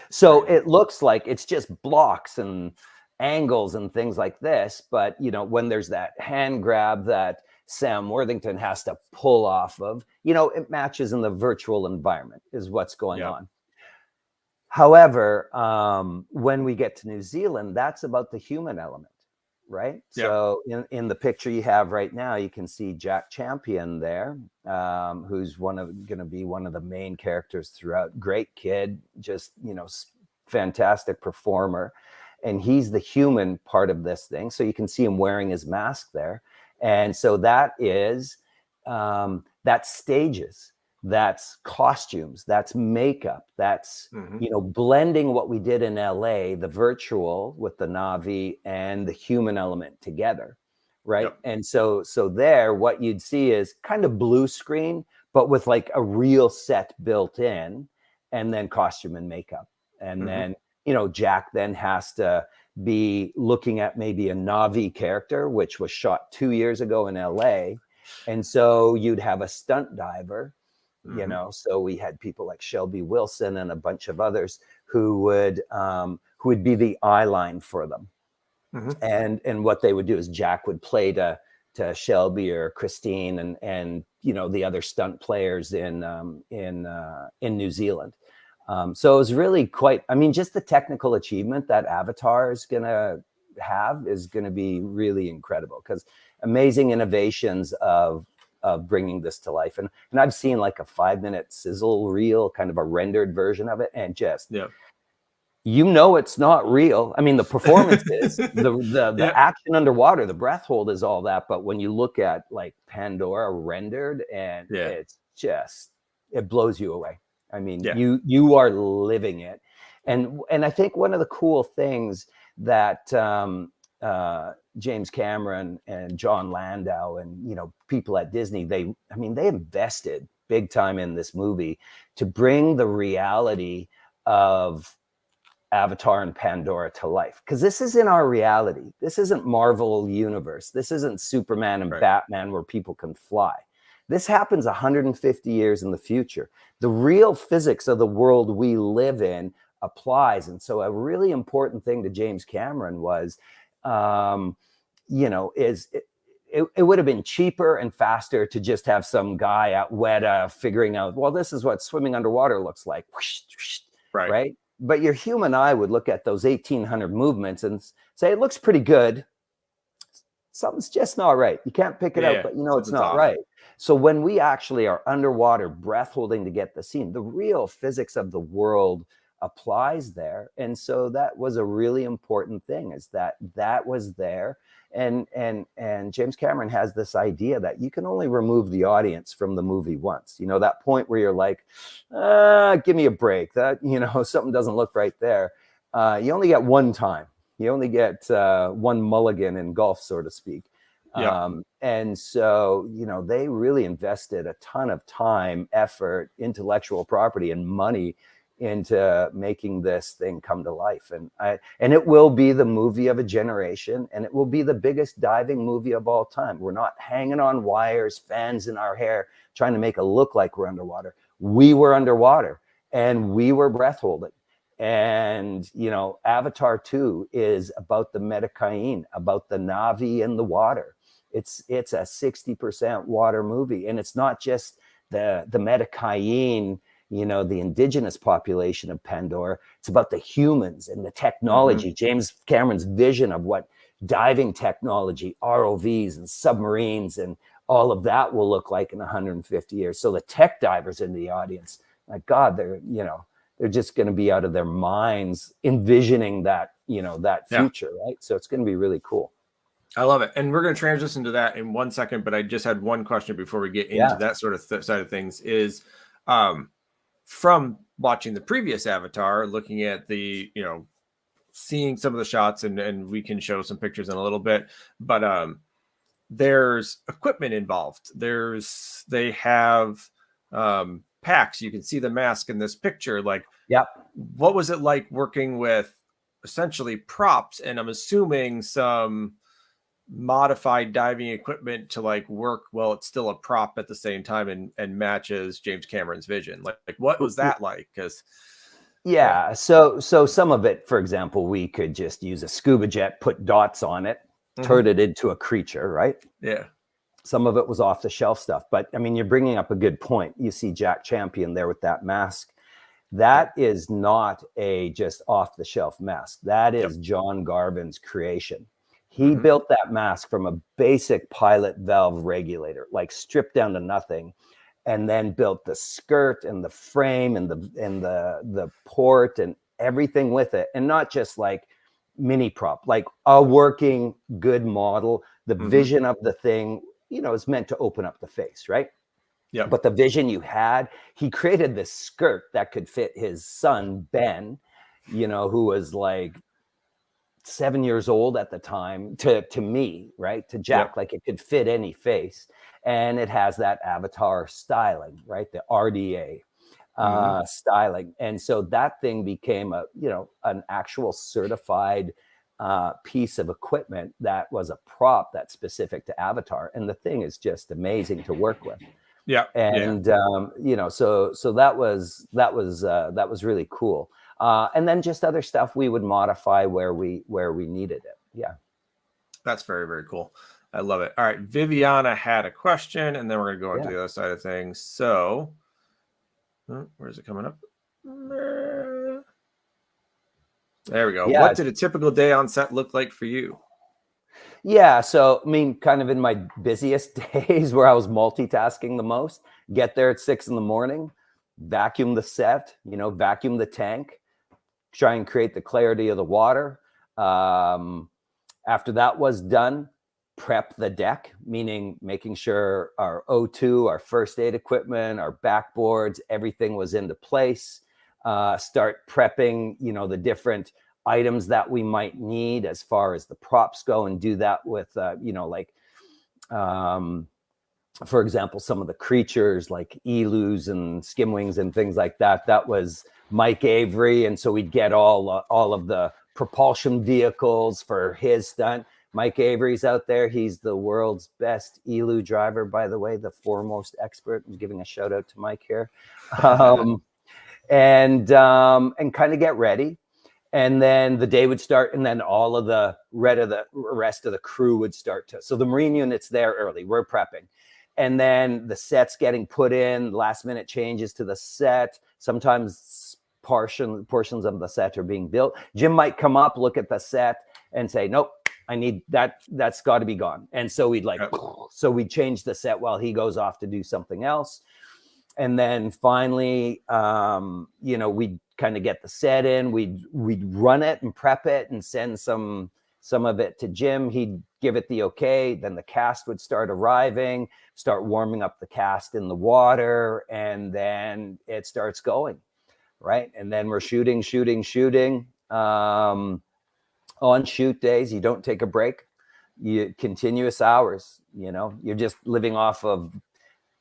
So it looks like it's just blocks and angles and things like this. But, when there's that hand grab that Sam Worthington has to pull off of, it matches in the virtual environment is what's going on. However, when we get to New Zealand, that's about the human element, right? Yep. So in the picture you have right now, you can see Jack Champion there, who's going to be one of the main characters throughout. Great kid, just, fantastic performer. And he's the human part of this thing. So you can see him wearing his mask there. And so that is, that's stages. That's costumes, that's makeup, that's, blending what we did in LA, the virtual with the Na'vi and the human element together, right? Yep. And so there, what you'd see is kind of blue screen, but with like a real set built in, and then costume and makeup. And then, Jack then has to be looking at maybe a Na'vi character, which was shot 2 years ago in LA. And so you'd have a stunt diver, so we had people like Shelby Wilson and a bunch of others who would be the eye line for them. And what they would do is Jack would play to Shelby or Christine and the other stunt players in New Zealand. So it was really quite, just the technical achievement that Avatar is going to have is going to be really incredible, because amazing innovations of bringing this to life. And I've seen like a 5-minute sizzle reel, kind of a rendered version of it. And just, it's not real. The performance is, the action underwater, the breath hold is all that. But when you look at like Pandora rendered, and it's just, it blows you away. You are living it. And I think one of the cool things that James Cameron and John Landau and people at Disney, they invested big time in this movie to bring the reality of Avatar and Pandora to life, because this is in our reality. This isn't Marvel universe. This isn't Superman and Batman where people can fly. This happens 150 years in the future. The real physics of the world we live in applies. And so a really important thing to James Cameron was, it would have been cheaper and faster to just have some guy at Weta figuring out, well, this is what swimming underwater looks like. Right? But your human eye would look at those 1,800 movements and say, it looks pretty good. Something's just not right. You can't pick it out, but it's not right. So when we actually are underwater, breath holding to get the scene, the real physics of the world applies there. And so that was a really important thing, is that was there. And James Cameron has this idea that you can only remove the audience from the movie once. That point where you're like, give me a break. That, something doesn't look right there. You only get one time. You only get one mulligan in golf, so to speak. And so, they really invested a ton of time, effort, intellectual property, and money into making this thing come to life. And it will be the movie of a generation, and it will be the biggest diving movie of all time. We're not hanging on wires, fans in our hair, trying to make it look like we're underwater. We were underwater, and we were breath holding. And, Avatar 2 is about the Metakain, about the Na'vi in the water. It's a 60% water movie. And it's not just the Metakain, the indigenous population of Pandora. It's about the humans and the technology. James Cameron's vision of what diving technology, ROVs and submarines and all of that will look like in 150 years. So the tech divers in the audience, my God, they're just going to be out of their minds envisioning that, that future, right? So it's going to be really cool. I love it. And we're going to transition to that in 1 second, but I just had one question before we get into that sort of side of things is, from watching the previous Avatar, looking at the, seeing some of the shots, and we can show some pictures in a little bit, but there's equipment involved. They have packs. You can see the mask in this picture. Like, what was it like working with essentially props, and I'm assuming some modified diving equipment to like work while it's still a prop at the same time and matches James Cameron's vision. Like what was that like? Because Yeah. So some of it, for example, we could just use a scuba jet, put dots on it, turn it into a creature, right? Yeah. Some of it was off the shelf stuff. But I mean, you're bringing up a good point. You see Jack Champion there with that mask. That is not a just off the shelf mask. That is John Garvin's creation. He built that mask from a basic pilot valve regulator, like stripped down to nothing, and then built the skirt and the frame and the port and everything with it. And not just like mini prop, like a working good model. The vision of the thing, you know, is meant to open up the face, right? Yeah. But the vision you had, he created this skirt that could fit his son, Ben, you know, who was like 7 years old at the time, to me, right? To Jack, like it could fit any face. And it has that Avatar styling, right? The RDA styling. And so that thing became a, you know, an actual certified piece of equipment that was a prop that's specific to Avatar. And the thing is just amazing to work with. Yeah. And you know, so that was really cool. And then just other stuff we would modify where we needed it. Yeah. That's very, very cool. I love it. All right. Viviana had a question, and then we're going to go into the other side of things. So, where is it coming up? There we go. Yeah. What did a typical day on set look like for you? Yeah. So, I mean, kind of in my busiest days where I was multitasking the most, get there at 6 a.m, vacuum the set, you know, vacuum the tank, try and create the clarity of the water. After that was done, prep the deck, meaning making sure our O2, our first aid equipment, our backboards, everything was into place. Start prepping, you know, the different items that we might need as far as the props go, and do that with, you know, like, for example, some of the creatures like elus and skimwings and things like that. That was Mike Avery. And so we'd get all of the propulsion vehicles for his stunt. Mike Avery's out there. He's the world's best elu driver, by the way, the foremost expert. I'm giving a shout out to Mike here. And kind of get ready. And then the day would start, and then all of the rest of the crew would start to. So the Marine unit's there early. We're prepping. And then the set's getting put in, last minute changes to the set. Sometimes portions of the set are being built. Jim might come up, look at the set and say, nope, I need that. That's got to be gone. And so we'd we'd change the set while he goes off to do something else. And then finally, you know, we'd kind of get the set in, we'd run it and prep it and send some of it to Jim. He'd give it the okay. Then the cast would start arriving, start warming up the cast in the water, and then it starts going, right? And then we're shooting. On shoot days, you don't take a break. You continuous hours, you know, you're just living off of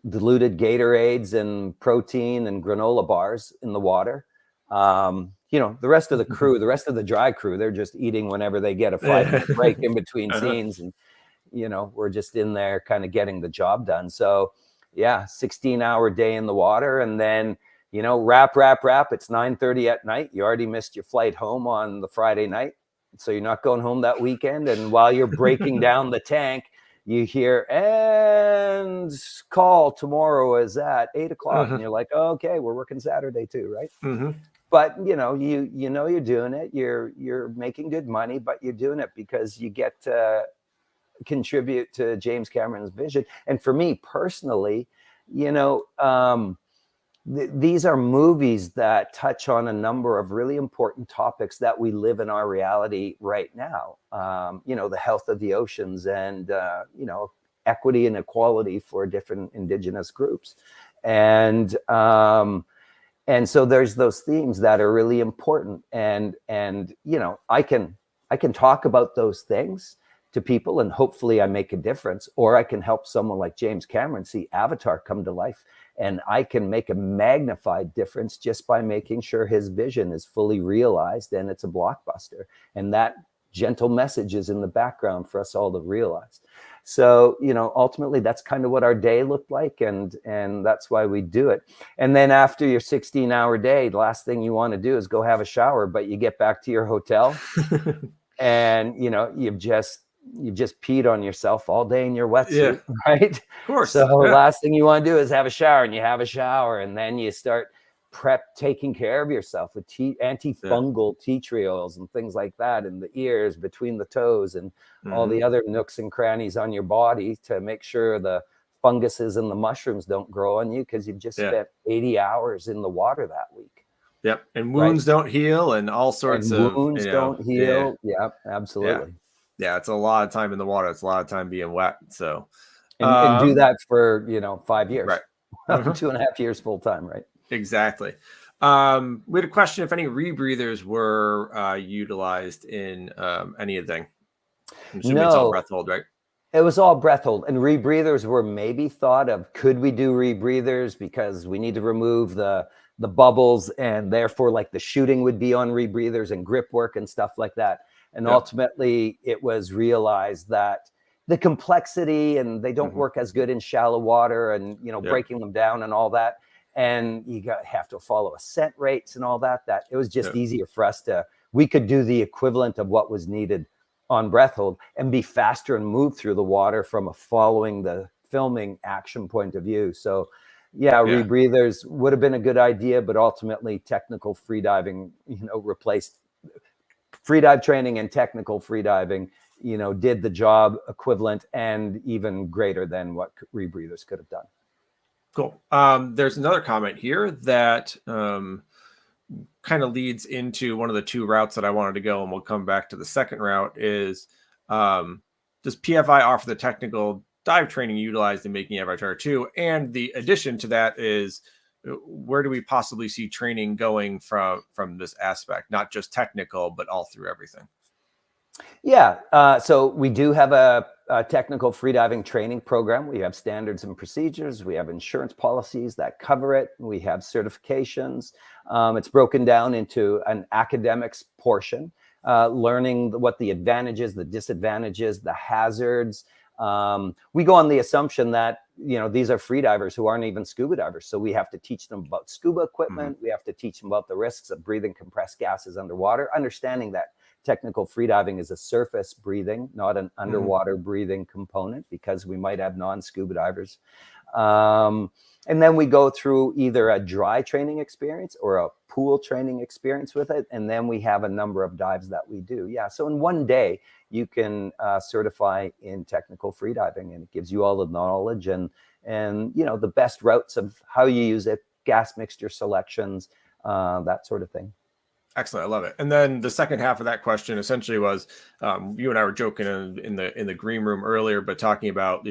diluted Gatorades and protein and granola bars in the water. You know, the rest of the crew, the rest of the dry crew, they're just eating whenever they get a 5-minute break in between scenes. And, you know, we're just in there kind of getting the job done. So yeah, 16-hour day in the water. And then, you know, wrap. It's 9:30 at night. You already missed your flight home on the Friday night. So you're not going home that weekend. And while you're breaking down the tank, you hear, and call tomorrow is at 8 o'clock. And you're like, oh, okay, we're working Saturday too, right? But you know, you know you're doing it. You're making good money, but you're doing it because you get to contribute to James Cameron's vision. And for me personally, you know, these are movies that touch on a number of really important topics that we live in our reality right now. You know, the health of the oceans and, you know, equity and equality for different indigenous groups. And so there's those themes that are really important. And, you know, I can talk about those things to people, and hopefully I make a difference, or I can help someone like James Cameron see Avatar come to life, and I can make a magnified difference just by making sure his vision is fully realized and it's a blockbuster. And that gentle message is in the background for us all to realize. So, ultimately that's kind of what our day looked like, and that's why we do it. And then after your 16-hour day, the last thing you want to do is go have a shower, but you get back to your hotel and you've just peed on yourself all day in your wetsuit, right? Of course. So last thing you want to do is have a shower, and you have a shower, and then you start taking care of yourself with antifungal tea tree oils and things like that in the ears, between the toes, and all the other nooks and crannies on your body to make sure the funguses and the mushrooms don't grow on you, because you've just spent 80 hours in the water that week. Yep. And wounds don't heal, and all sorts of wounds don't heal. Yeah, absolutely. Yeah, it's a lot of time in the water. It's a lot of time being wet. So and do that for 5 years, right? 2.5 years full time, right? Exactly. We had a question if any rebreathers were utilized in anything. I'm assuming it's all breath hold, right? It was all breath hold, and rebreathers were maybe thought of. Could we do rebreathers because we need to remove the bubbles, and therefore like the shooting would be on rebreathers and grip work and stuff like that. And ultimately it was realized that the complexity, and they don't work as good in shallow water, and breaking them down and all that. And you have to follow ascent rates and all that, that it was just easier for us we could do the equivalent of what was needed on breath hold and be faster and move through the water from a following the filming action point of view. So rebreathers would have been a good idea, but ultimately technical freediving, replaced freedive training, and technical freediving, did the job equivalent and even greater than what rebreathers could have done. Cool. There's another comment here that kind of leads into one of the two routes that I wanted to go, and we'll come back to the second route is, does PFI offer the technical dive training utilized in making Avatar 2? And the addition to that is, where do we possibly see training going from this aspect, not just technical, but all through everything? Yeah, so we do have a technical freediving training program. We have standards and procedures. We have insurance policies that cover it. We have certifications. It's broken down into an academics portion, learning what the advantages, the disadvantages, the hazards. We go on the assumption that, these are freedivers who aren't even scuba divers. So we have to teach them about scuba equipment. We have to teach them about the risks of breathing compressed gases underwater, understanding that technical freediving is a surface breathing, not an underwater breathing component, because we might have non-scuba divers. And then we go through either a dry training experience or a pool training experience with it. And then we have a number of dives that we do. Yeah. So in one day, you can certify in technical freediving, and it gives you all the knowledge and the best routes of how you use it, gas mixture selections, that sort of thing. Excellent. I love it. And then the second half of that question essentially was, you and I were joking in the green room earlier, but talking about,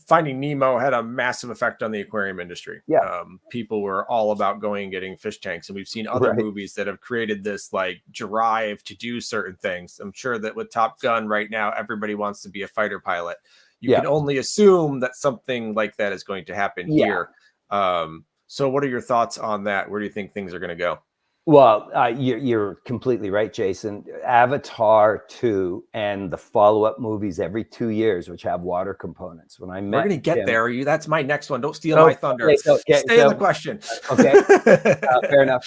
Finding Nemo had a massive effect on the aquarium industry. Yeah. People were all about going and getting fish tanks. And we've seen other movies that have created this like drive to do certain things. I'm sure that with Top Gun right now, everybody wants to be a fighter pilot. You can only assume that something like that is going to happen here. So what are your thoughts on that? Where do you think things are going to go? Well, you're completely right, Jason. Avatar 2 and the follow-up movies every 2 years, which have water components. When I met We're going to get him, there. That's my next one. Don't steal my thunder. Stay in the question. Okay, fair enough.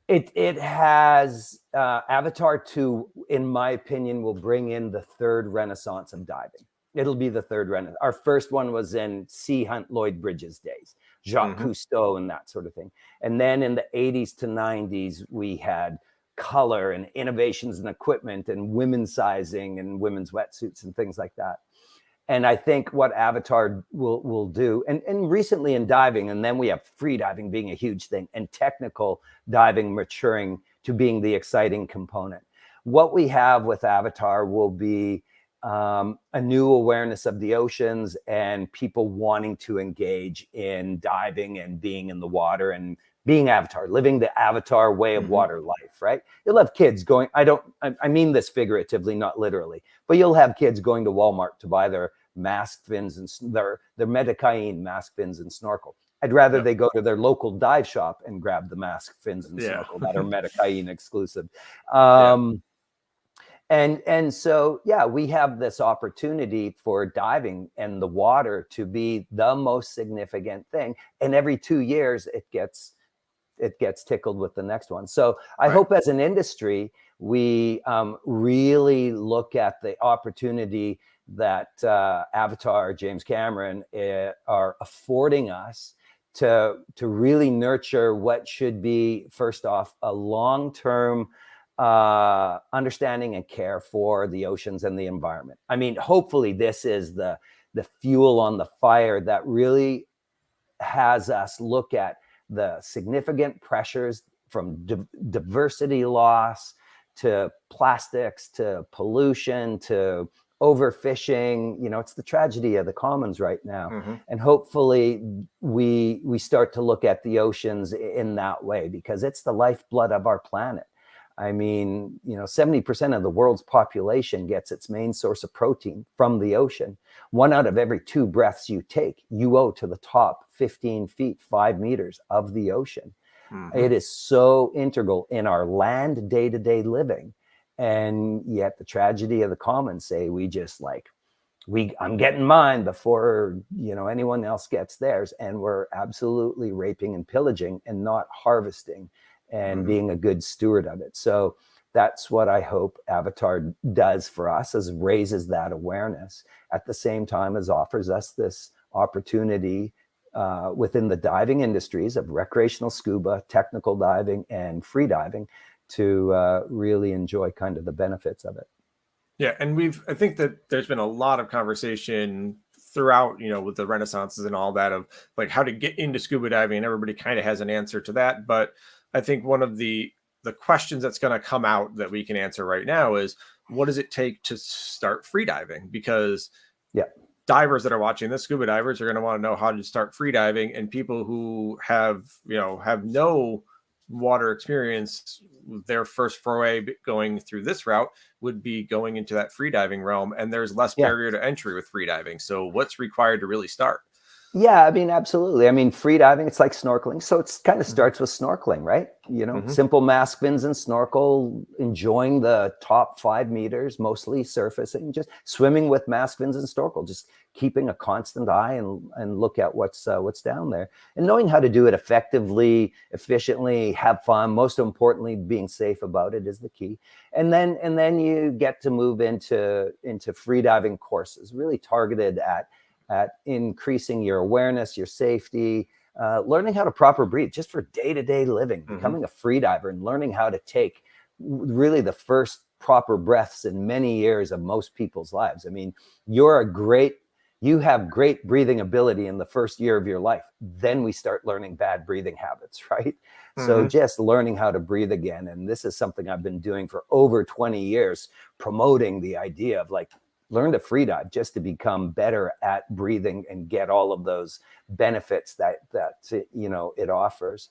It has Avatar 2, in my opinion, will bring in the third renaissance of diving. It'll be the third renaissance. Our first one was in Sea Hunt Lloyd Bridges days, Jacques Cousteau and that sort of thing. And then in the 80s to 90s, we had color and innovations in equipment and women's sizing and women's wetsuits and things like that. And I think what Avatar will do, and recently in diving, and then we have free diving being a huge thing and technical diving maturing to being the exciting component. What we have with Avatar will be a new awareness of the oceans and people wanting to engage in diving and being in the water and being Avatar, living the Avatar way of water life, right? You'll have kids going, I mean this figuratively, not literally, but you'll have kids going to Walmart to buy their mask fins and their Metakain mask fins and snorkel. I'd rather they go to their local dive shop and grab the mask fins and snorkel that are Metakain exclusive. And so, yeah, we have this opportunity for diving and the water to be the most significant thing. And every 2 years, it gets tickled with the next one. So I hope as an industry, we really look at the opportunity that Avatar, James Cameron are affording us to really nurture what should be, first off, a long-term understanding and care for the oceans and the environment. I mean, hopefully this is the fuel on the fire that really has us look at the significant pressures from diversity loss to plastics to pollution to overfishing. You know, it's the tragedy of the commons right now. And hopefully we start to look at the oceans in that way, because it's the lifeblood of our planet. I mean, you know, 70% of the world's population gets its main source of protein from the ocean. 1 out of every 2 breaths you take, you owe to the top 15 feet, 5 meters of the ocean. It is so integral in our land day-to-day living. And yet the tragedy of the commons say we just like, I'm getting mine before, you know, anyone else gets theirs. And we're absolutely raping and pillaging and not harvesting and being a good steward of it. So that's what I hope Avatar does for us, is raises that awareness at the same time as offers us this opportunity within the diving industries of recreational scuba, technical diving, and free diving to really enjoy kind of the benefits of it. Yeah, and I think that there's been a lot of conversation throughout, you know, with the renaissances and all that, of like how to get into scuba diving, and everybody kind of has an answer to that. But I think one of the questions that's going to come out that we can answer right now is, what does it take to start free diving? Because divers that are watching this, scuba divers, are going to want to know how to start free diving, and people who have no water experience, their first foray going through this route would be going into that free diving realm, and there's less barrier to entry with free diving. So what's required to really start? Yeah, I mean, absolutely. I mean, free diving, it's like snorkeling. So it's kind of starts with snorkeling, right? You know, simple mask fins and snorkel, enjoying the top 5 meters, mostly surfacing, just swimming with mask fins and snorkel, just keeping a constant eye and look at what's down there, and knowing how to do it effectively, efficiently, have fun. Most importantly, being safe about it is the key. And then you get to move into free diving courses, really targeted at increasing your awareness, your safety, learning how to proper breathe just for day-to-day living, becoming a free diver and learning how to take really the first proper breaths in many years of most people's lives. I mean, you have great breathing ability in the first year of your life. Then we start learning bad breathing habits, right? So just learning how to breathe again. And this is something I've been doing for over 20 years, promoting the idea of like, learn to free dive just to become better at breathing and get all of those benefits that you know it offers.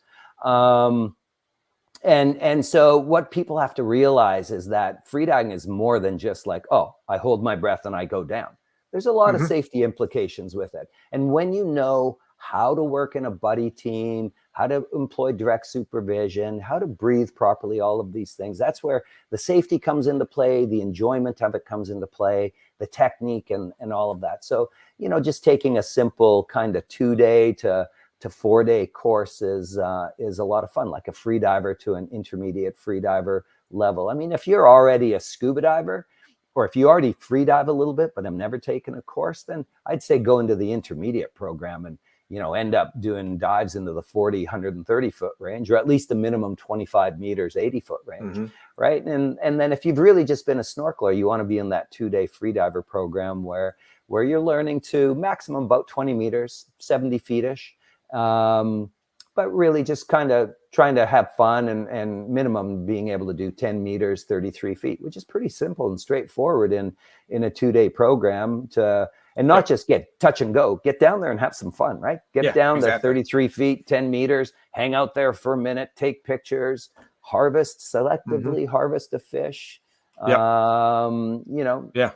And so what people have to realize is that free diving is more than just like, oh, I hold my breath and I go down. There's a lot of safety implications with it. And when you know how to work in a buddy team, how to employ direct supervision, how to breathe properly, all of these things, that's where the safety comes into play, the enjoyment of it comes into play, the technique and all of that. So, you know, just taking a simple kind of 2-day to 4-day course is a lot of fun, like a free diver to an intermediate free diver level. I mean, if you're already a scuba diver, or if you already free dive a little bit, but have never taken a course, then I'd say go into the intermediate program and, you know, end up doing dives into the 40, 130 foot range, or at least a minimum 25 meters, 80 foot range. Right. And then if you've really just been a snorkeler, you want to be in that 2-day free diver program where you're learning to maximum about 20 meters, 70 feet-ish. But really just kind of trying to have fun and minimum being able to do 10 meters, 33 feet, which is pretty simple and straightforward in a 2-day program to And not just get touch and go, get down there and have some fun, right? Get down there 33 feet, 10 meters, hang out there for a minute, take pictures, selectively harvest a fish.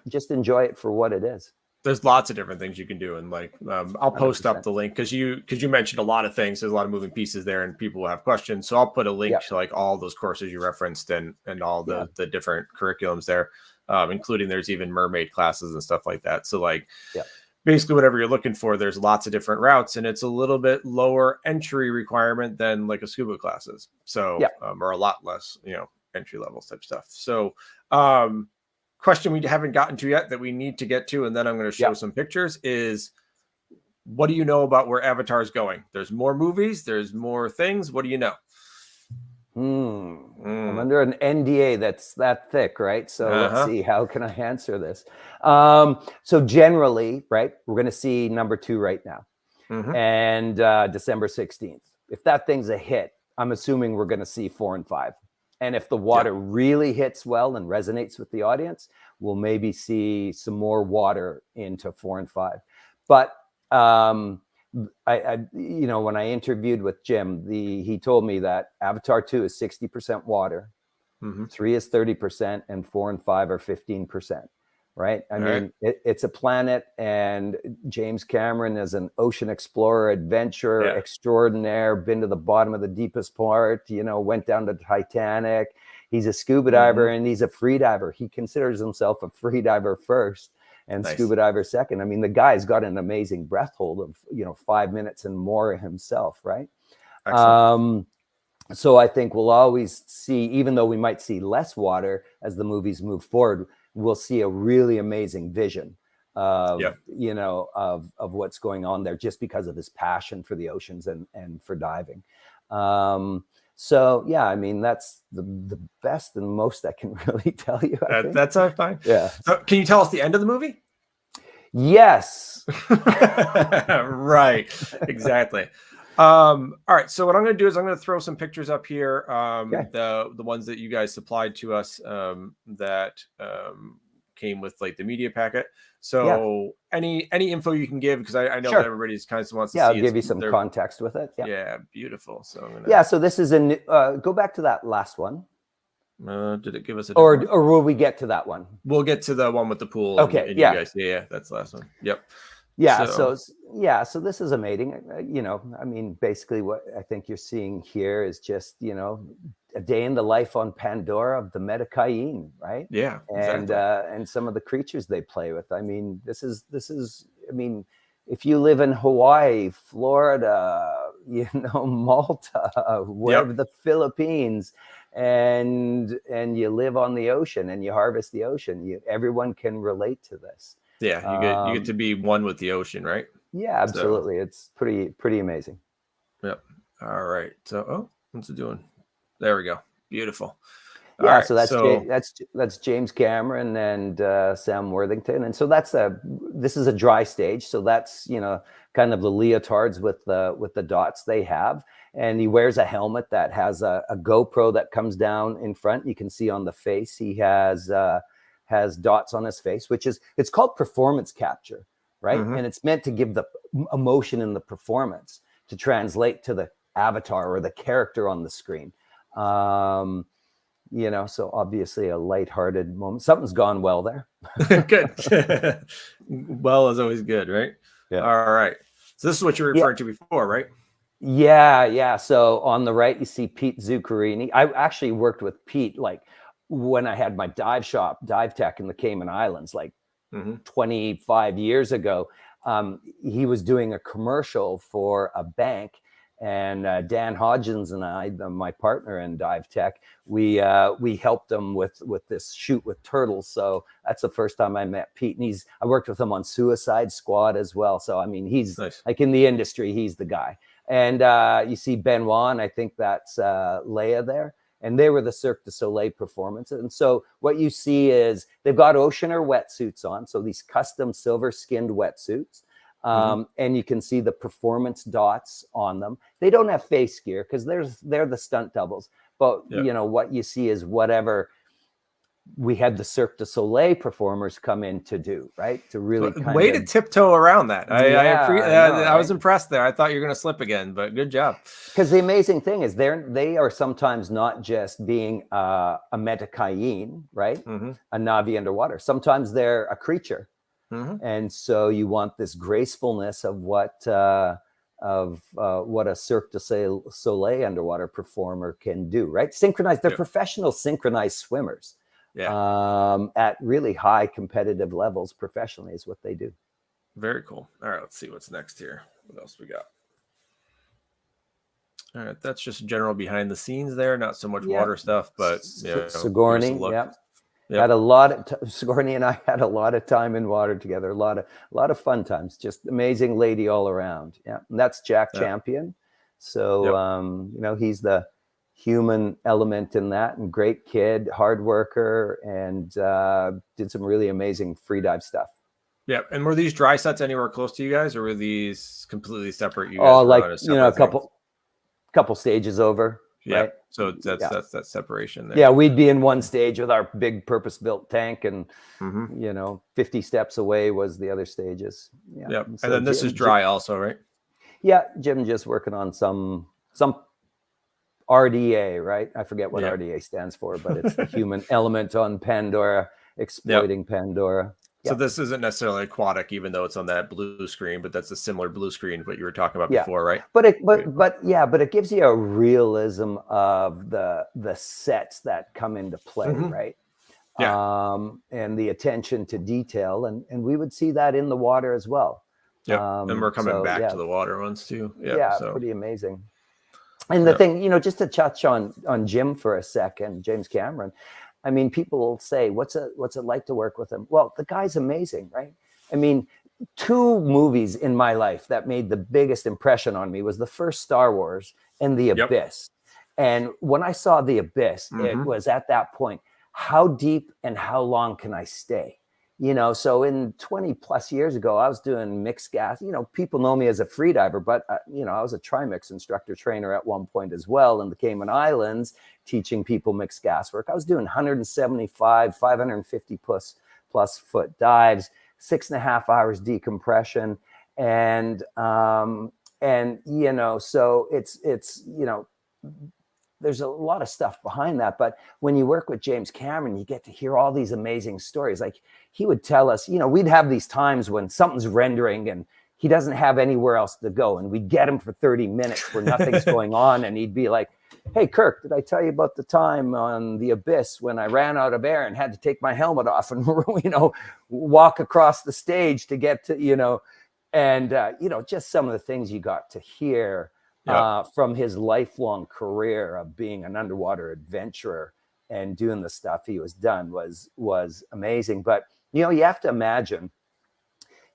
Just enjoy it for what it is. There's lots of different things you can do. And like, I'll post 100%. Up the link because you mentioned a lot of things. There's a lot of moving pieces there and people will have questions. So I'll put a link to like all those courses you referenced and all the different curriculums there, including there's even mermaid classes and stuff like that. So like, basically whatever you're looking for, there's lots of different routes and it's a little bit lower entry requirement than like a scuba classes. So, or a lot less, entry level type stuff. So, question we haven't gotten to yet that we need to get to, and then I'm going to show some pictures, is what do you know about where Avatar is going? There's more movies, there's more things. What do you know? I'm under an NDA that's that thick, right? So let's see, how can I answer this? So generally, right, we're going to see number 2 right now, and December 16th. If that thing's a hit, I'm assuming we're going to see 4 and 5. And if the water really hits well and resonates with the audience, we'll maybe see some more water into 4 and 5. But I when I interviewed with Jim, he told me that Avatar 2 is 60% water, 3 is 30%, and 4 and 5 are 15%. Right? I mean, it's a planet, and James Cameron is an ocean explorer, adventurer extraordinaire, been to the bottom of the deepest part, went down to Titanic. He's a scuba diver and he's a free diver. He considers himself a free diver first and scuba diver second. I mean, the guy's got an amazing breath hold of, 5 minutes and more himself, right? So I think we'll always see, even though we might see less water as the movies move forward, we'll see a really amazing vision of, of what's going on there, just because of his passion for the oceans and for diving. So, I mean, that's the best and most I can really tell you. That's fine. Yeah. So can you tell us the end of the movie? Yes. Right. Exactly. All right. So what I'm going to do is I'm going to throw some pictures up here. The ones that you guys supplied to us that came with like the media packet. So any info you can give, because I know that everybody's kind of wants to see. I'll give you some context with it. Yeah. Beautiful. So I'm gonna... so this is go back to that last one. Did it give us a or will we get to that one? We'll get to the one with the pool. Okay. And you guys. Yeah. That's the last one. Yep. So this is amazing. I mean, basically what I think you're seeing here is just, a day in the life on Pandora of the Metacaine, right? Yeah. And some of the creatures they play with. I mean, this is, I mean, if you live in Hawaii, Florida, Malta, wherever, the Philippines, and you live on the ocean and you harvest the ocean, everyone can relate to this. Yeah, you get to be one with the ocean, right? Yeah, absolutely. So, it's pretty amazing. Yep. All right. So, what's it doing? There we go. Beautiful. Yeah. Right, so that's James Cameron and Sam Worthington, and so this is a dry stage. So that's kind of the leotards with the dots they have, and he wears a helmet that has a GoPro that comes down in front. You can see on the face he has dots on his face, it's called performance capture, right? And it's meant to give the emotion in the performance to translate to the avatar or the character on the screen. So obviously a lighthearted moment. Something's gone well there. Good. Well is always good, right? Yeah. All right. So this is what you were referring to before, right? Yeah. So on the right, you see Pete Zuccarini. I actually worked with Pete when I had my dive tech in the Cayman Islands, 25 years ago. He was doing a commercial for a bank, and Dan Hodgins and I, my partner in dive tech, we helped him with this shoot with turtles. So that's the first time I met Pete, and I worked with him on Suicide Squad as well. So I mean, he's nice. Like in the industry, he's the guy. And you see Benoit, and I think that's Leia there. And they were the Cirque du Soleil performances. And so what you see is they've got oceaner wetsuits on. So these custom silver skinned wetsuits. And you can see the performance dots on them. They don't have face gear because they're the stunt doubles. But, what you see is whatever we had the Cirque du Soleil performers come in to do, right? To really kind way of to tiptoe around that. I was right? impressed there. I thought you were going to slip again, but good job. Because the amazing thing is they are sometimes not just being a metakayin, right? Mm-hmm. A Navi underwater. Sometimes they're a creature. Mm-hmm. And so you want this gracefulness of what a Cirque du Soleil underwater performer can do, right? Synchronized. They're professional synchronized swimmers. At really high competitive levels professionally is what they do. Very cool. All right, let's see what's next here. What else we got? All right, that's just general behind the scenes there. Not so much water stuff, but Sigourney, Yep. Had a lot of Sigourney and I had a lot of time in water together. A lot of fun times. Just amazing lady all around. Yeah, and that's Jack Champion. So he's the human element in that, and great kid, hard worker, and did some really amazing free dive stuff. Yeah, and were these dry sets anywhere close to you guys, or were these completely separate? You guys were on a couple stages over. Yeah, right? So that's that separation there. Yeah, we'd be in one stage with our big purpose-built tank, and 50 steps away was the other stages. Yeah, and then this is dry also, right? Yeah, Jim just working on some RDA, right? I forget what RDA stands for, but it's the human element on Pandora, exploiting Pandora. So this isn't necessarily aquatic, even though it's on that blue screen, but that's a similar blue screen what you were talking about before, right? But it gives you a realism of the sets that come into play, right? Yeah. And the attention to detail, and we would see that in the water as well. Yeah, and we're coming back to the water ones too. Pretty amazing. And the thing, just to touch on Jim for a second, James Cameron. I mean, people will say, what's it like to work with him? Well, the guy's amazing, right? I mean, 2 movies in my life that made the biggest impression on me was the first Star Wars and The Abyss. And when I saw The Abyss, it was at that point, how deep and how long can I stay? So in 20 plus years ago, I was doing mixed gas. People know me as a freediver, but I was a trimix instructor trainer at one point as well in the Cayman Islands, teaching people mixed gas work. I was doing 175, 550 plus foot dives, 6.5 hours decompression. And so it's there's a lot of stuff behind that. But when you work with James Cameron, you get to hear all these amazing stories. Like he would tell us, we'd have these times when something's rendering and he doesn't have anywhere else to go. And we'd get him for 30 minutes where nothing's going on. And he'd be like, hey, Kirk, did I tell you about the time on The Abyss when I ran out of air and had to take my helmet off and, walk across the stage to get to, just some of the things you got to hear from his lifelong career of being an underwater adventurer and doing the stuff he was done was amazing. But, you have to imagine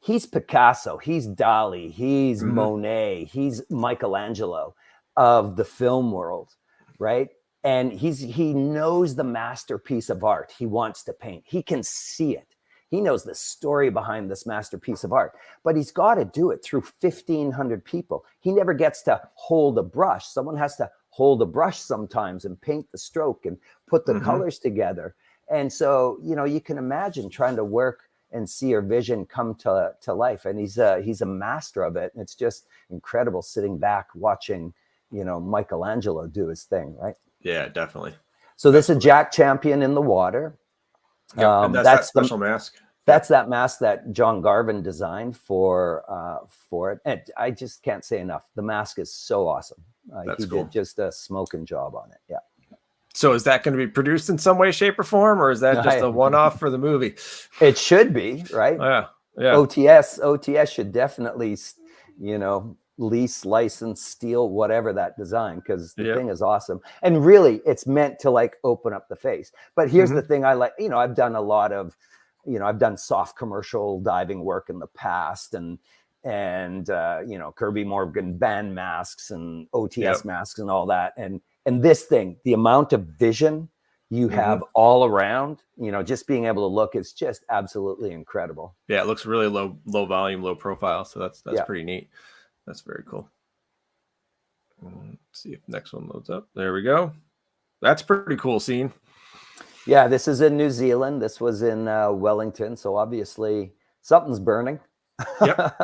he's Picasso, he's Dali, he's Monet, he's Michelangelo of the film world, right? And he knows the masterpiece of art he wants to paint. He can see it. He knows the story behind this masterpiece of art, but he's got to do it through 1,500 people. He never gets to hold a brush. Someone has to hold a brush sometimes and paint the stroke and put the colors together. And so, you can imagine trying to work and see your vision come to life. And he's a master of it. And it's just incredible sitting back watching, Michelangelo do his thing, right? Yeah, definitely. So this is Jack Champion in the water. And that's that special mask. That's that mask that John Garvin designed for it. And I just can't say enough. The mask is so awesome. He did just a smoking job on it. Yeah. So is that going to be produced in some way, shape, or form, or is that just a one-off for the movie? It should be, right? Yeah. OTS should definitely, lease, license, steal, whatever that design, because the thing is awesome. And really, it's meant to open up the face. But here's the thing I like, I've done a lot of, I've done soft commercial diving work in the past and Kirby Morgan band masks and OTS masks and all that. And this thing, the amount of vision you have all around, just being able to look is just absolutely incredible. Yeah, it looks really low volume, low profile. So that's pretty neat. That's very cool. Let's see if the next one loads up. There we go. That's pretty cool scene. Yeah, this is in New Zealand. This was in Wellington. So obviously something's burning. Yep.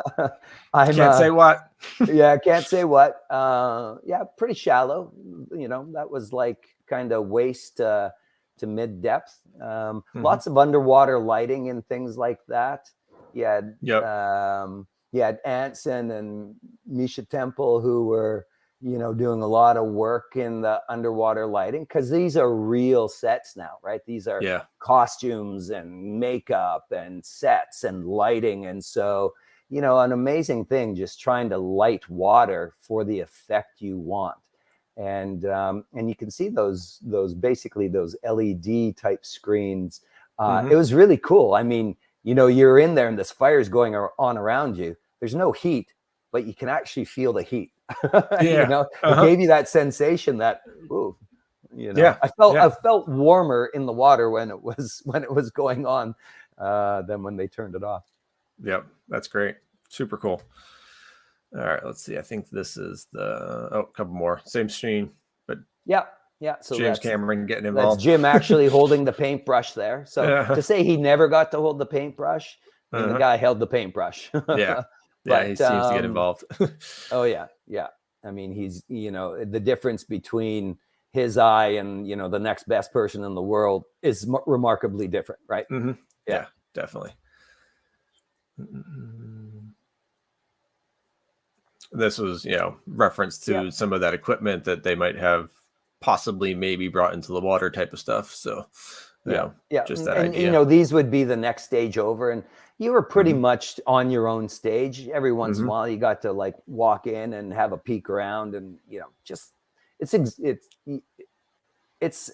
I'm Can't say what. yeah, can't say what. Yeah, pretty shallow. That was like kind of waist to mid depth. Lots of underwater lighting and things like that. You had Yep. Anson and Misha Temple who were doing a lot of work in the underwater lighting, because these are real sets now, right? These are costumes and makeup and sets and lighting, and so an amazing thing, just trying to light water for the effect you want. And you can see those basically those LED type screens. It was really cool. I mean, you're in there and this fire's going on around you. There's no heat, but you can actually feel the heat. It gave you that sensation that, ooh, I felt warmer in the water when it was going on than when they turned it off. Yep, that's great. Super cool. All right, let's see. I think this is a couple more. Same screen, but yeah. So James Cameron getting involved. That's Jim actually holding the paintbrush there. So to say he never got to hold the paintbrush, I mean, the guy held the paintbrush. But, he seems to get involved. Oh yeah. I mean, he's the difference between his eye and the next best person in the world is remarkably different, right? Yeah, definitely. This was reference to some of that equipment that they might have possibly maybe brought into the water type of stuff. So just that idea. These would be the next stage over, and you were pretty much on your own stage. Every once in a while you got to like walk in and have a peek around, and just it's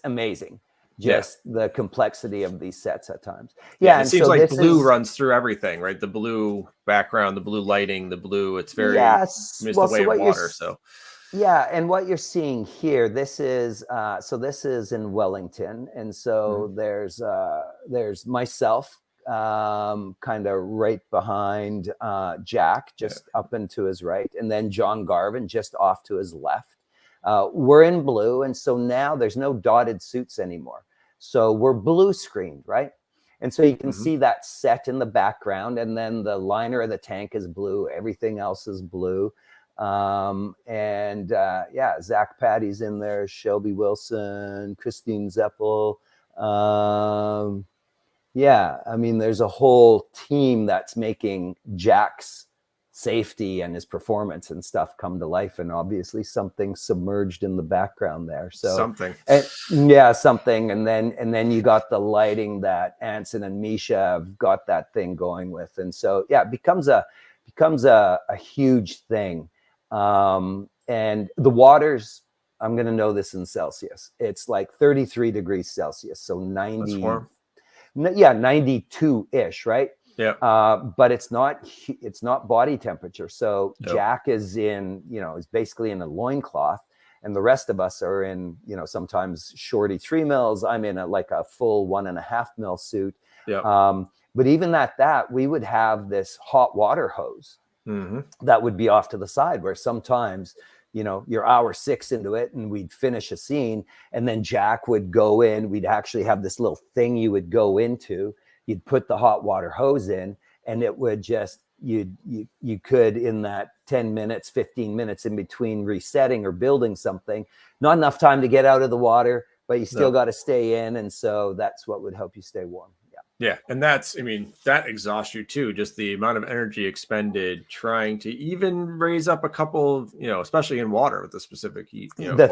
amazing just the complexity of these sets at times. And it seems like blue runs through everything, right? The blue background, the blue lighting, the blue, it's very the way of water. So and what you're seeing here, this is in Wellington, and so there's myself kind of right behind Jack, just up and to his right, and then John Garvin just off to his left. We're in blue, and so now there's no dotted suits anymore. So we're blue screened, right? And so you can see that set in the background, and then the liner of the tank is blue. Everything else is blue. Zach Patty's in there, Shelby Wilson, Christine Zeppel. I mean, there's a whole team that's making Jack's safety and his performance and stuff come to life, and obviously something submerged in the background there. So something, and then you got the lighting that Anson and Misha have got that thing going with, and so it becomes a huge thing. And the waters, I'm going to know this in Celsius. It's like 33 degrees Celsius. So 92-ish, right? But it's not body temperature. So Jack is is basically in a loincloth, and the rest of us are in, sometimes shorty 3 mils. I'm in a full 1.5 mil suit. But even at that, we would have this hot water hose that would be off to the side, where sometimes, you're hour 6 into it and we'd finish a scene, and then Jack would go in. We'd actually have this little thing you would go into. You'd put the hot water hose in, and it would just, you could, in that 10 minutes, 15 minutes in between resetting or building something, not enough time to get out of the water, but you still got to stay in. And so that's what would help you stay warm. Yeah. And that exhausts you too. Just the amount of energy expended trying to even raise up a couple of, especially in water with the specific heat. The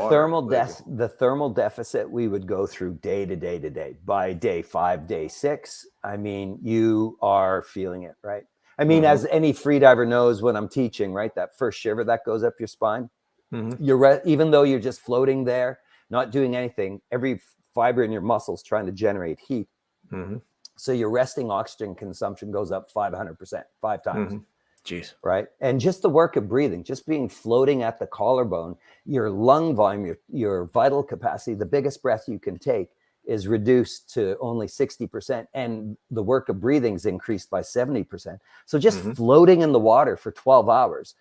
thermal deficit we would go through day to day to day. By day 5, day 6, I mean, you are feeling it, right? I mean, as any freediver knows, when I'm teaching, right, that first shiver that goes up your spine, even though you're just floating there, not doing anything, every fiber in your muscles trying to generate heat. So your resting oxygen consumption goes up 500%, 5 times. Jeez. Right. And just the work of breathing, just being floating at the collarbone, your lung volume, your vital capacity, the biggest breath you can take is reduced to only 60%. And the work of breathing is increased by 70%. So just floating in the water for 12 hours,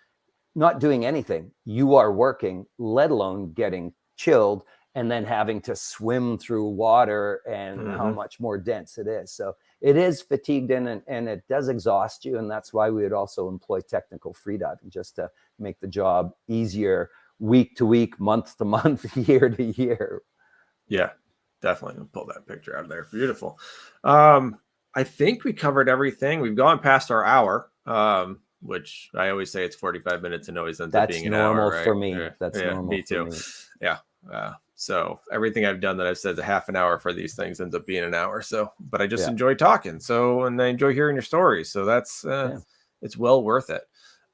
not doing anything, you are working, let alone getting chilled and then having to swim through water and how much more dense it is. So it is fatigued and it does exhaust you. And that's why we would also employ technical freediving, just to make the job easier week to week, month to month, year to year. Yeah, definitely. Pull that picture out of there. Beautiful. I think we covered everything. We've gone past our hour, which I always say it's 45 minutes and always ends up being an hour. That's normal right? for me. Yeah. That's normal me too. for me. Yeah. So everything I've done that I've said is a half an hour for these things ends up being an hour. So, but I just enjoy talking. So, and I enjoy hearing your stories. So that's, it's well worth it.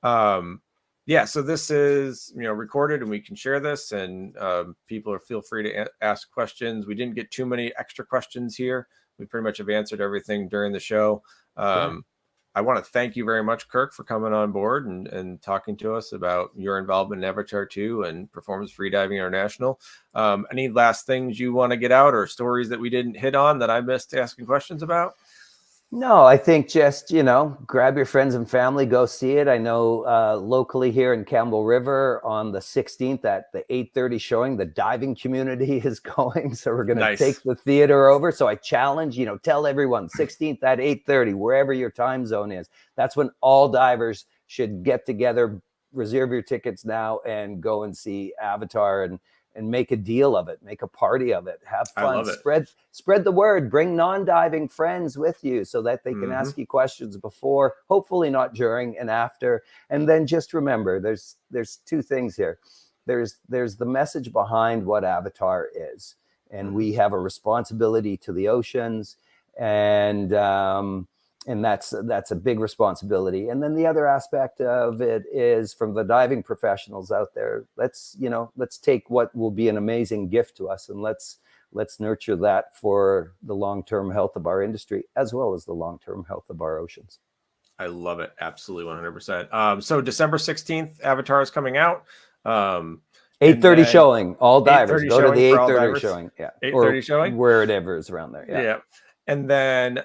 So this is, recorded and we can share this, and people feel free to ask questions. We didn't get too many extra questions here. We pretty much have answered everything during the show. I want to thank you very much, Kirk, for coming on board and talking to us about your involvement in Avatar 2 and Performance Freediving International. Any last things you want to get out, or stories that we didn't hit on that I missed asking questions about? No, I think just, grab your friends and family, go see it. I know locally here in Campbell River on the 16th at the 8:30 showing, the diving community is going. So we're going to take the theater over. So I challenge, tell everyone 16th at 8:30, wherever your time zone is. That's when all divers should get together, reserve your tickets now and go and see Avatar and make a deal of it, make a party of it, have fun, spread the word, bring non-diving friends with you so that they can ask you questions before, hopefully not during and after. And then just remember, there's two things here. There's the message behind what Avatar is, and we have a responsibility to the oceans, and that's a big responsibility. And then the other aspect of it is, from the diving professionals out there, let's take what will be an amazing gift to us, and let's nurture that for the long-term health of our industry, as well as the long-term health of our oceans. I love it. Absolutely. 100%. So December 16th, Avatar is coming out. 8:30 showing, all divers. Go to the 8:30 showing. Yeah. 8:30 showing? Wherever is around there. Yeah. And then,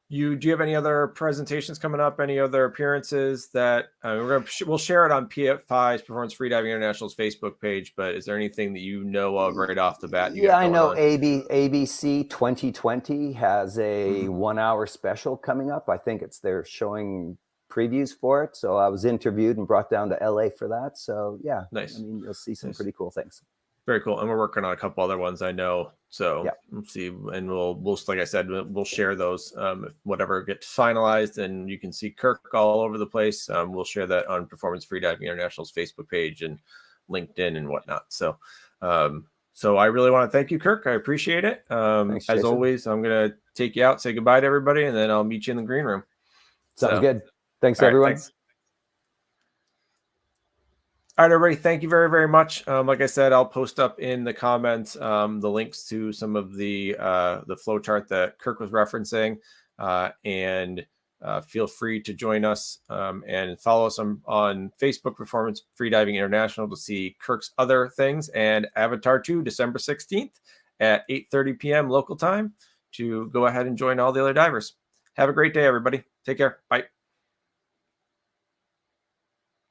do you have any other presentations coming up? Any other appearances that we'll share it on PFI's Performance Freediving International's Facebook page? But is there anything that you know of right off the bat? I know ABC 2020 has a 1 hour special coming up. I think they're showing previews for it. So I was interviewed and brought down to LA for that. So nice. I mean, you'll see some pretty cool things. Very cool. And we're working on a couple other ones, I know. So let's see. And we'll, like I said, we'll share those, whatever gets finalized, and you can see Kirk all over the place. We'll share that on Performance Freediving International's Facebook page and LinkedIn and whatnot. So, so I really want to thank you, Kirk. I appreciate it. Thanks, as always, I'm going to take you out, say goodbye to everybody, and then I'll meet you in the green room. Sounds good. Thanks, everyone. Thanks. All right, everybody. Thank you very, very much. Like I said, I'll post up in the comments the links to some of the flow chart that Kirk was referencing, and feel free to join us and follow us on Facebook, Performance Freediving International, to see Kirk's other things, and Avatar 2, December 16th at 8:30 p.m. local time, to go ahead and join all the other divers. Have a great day, everybody. Take care. Bye.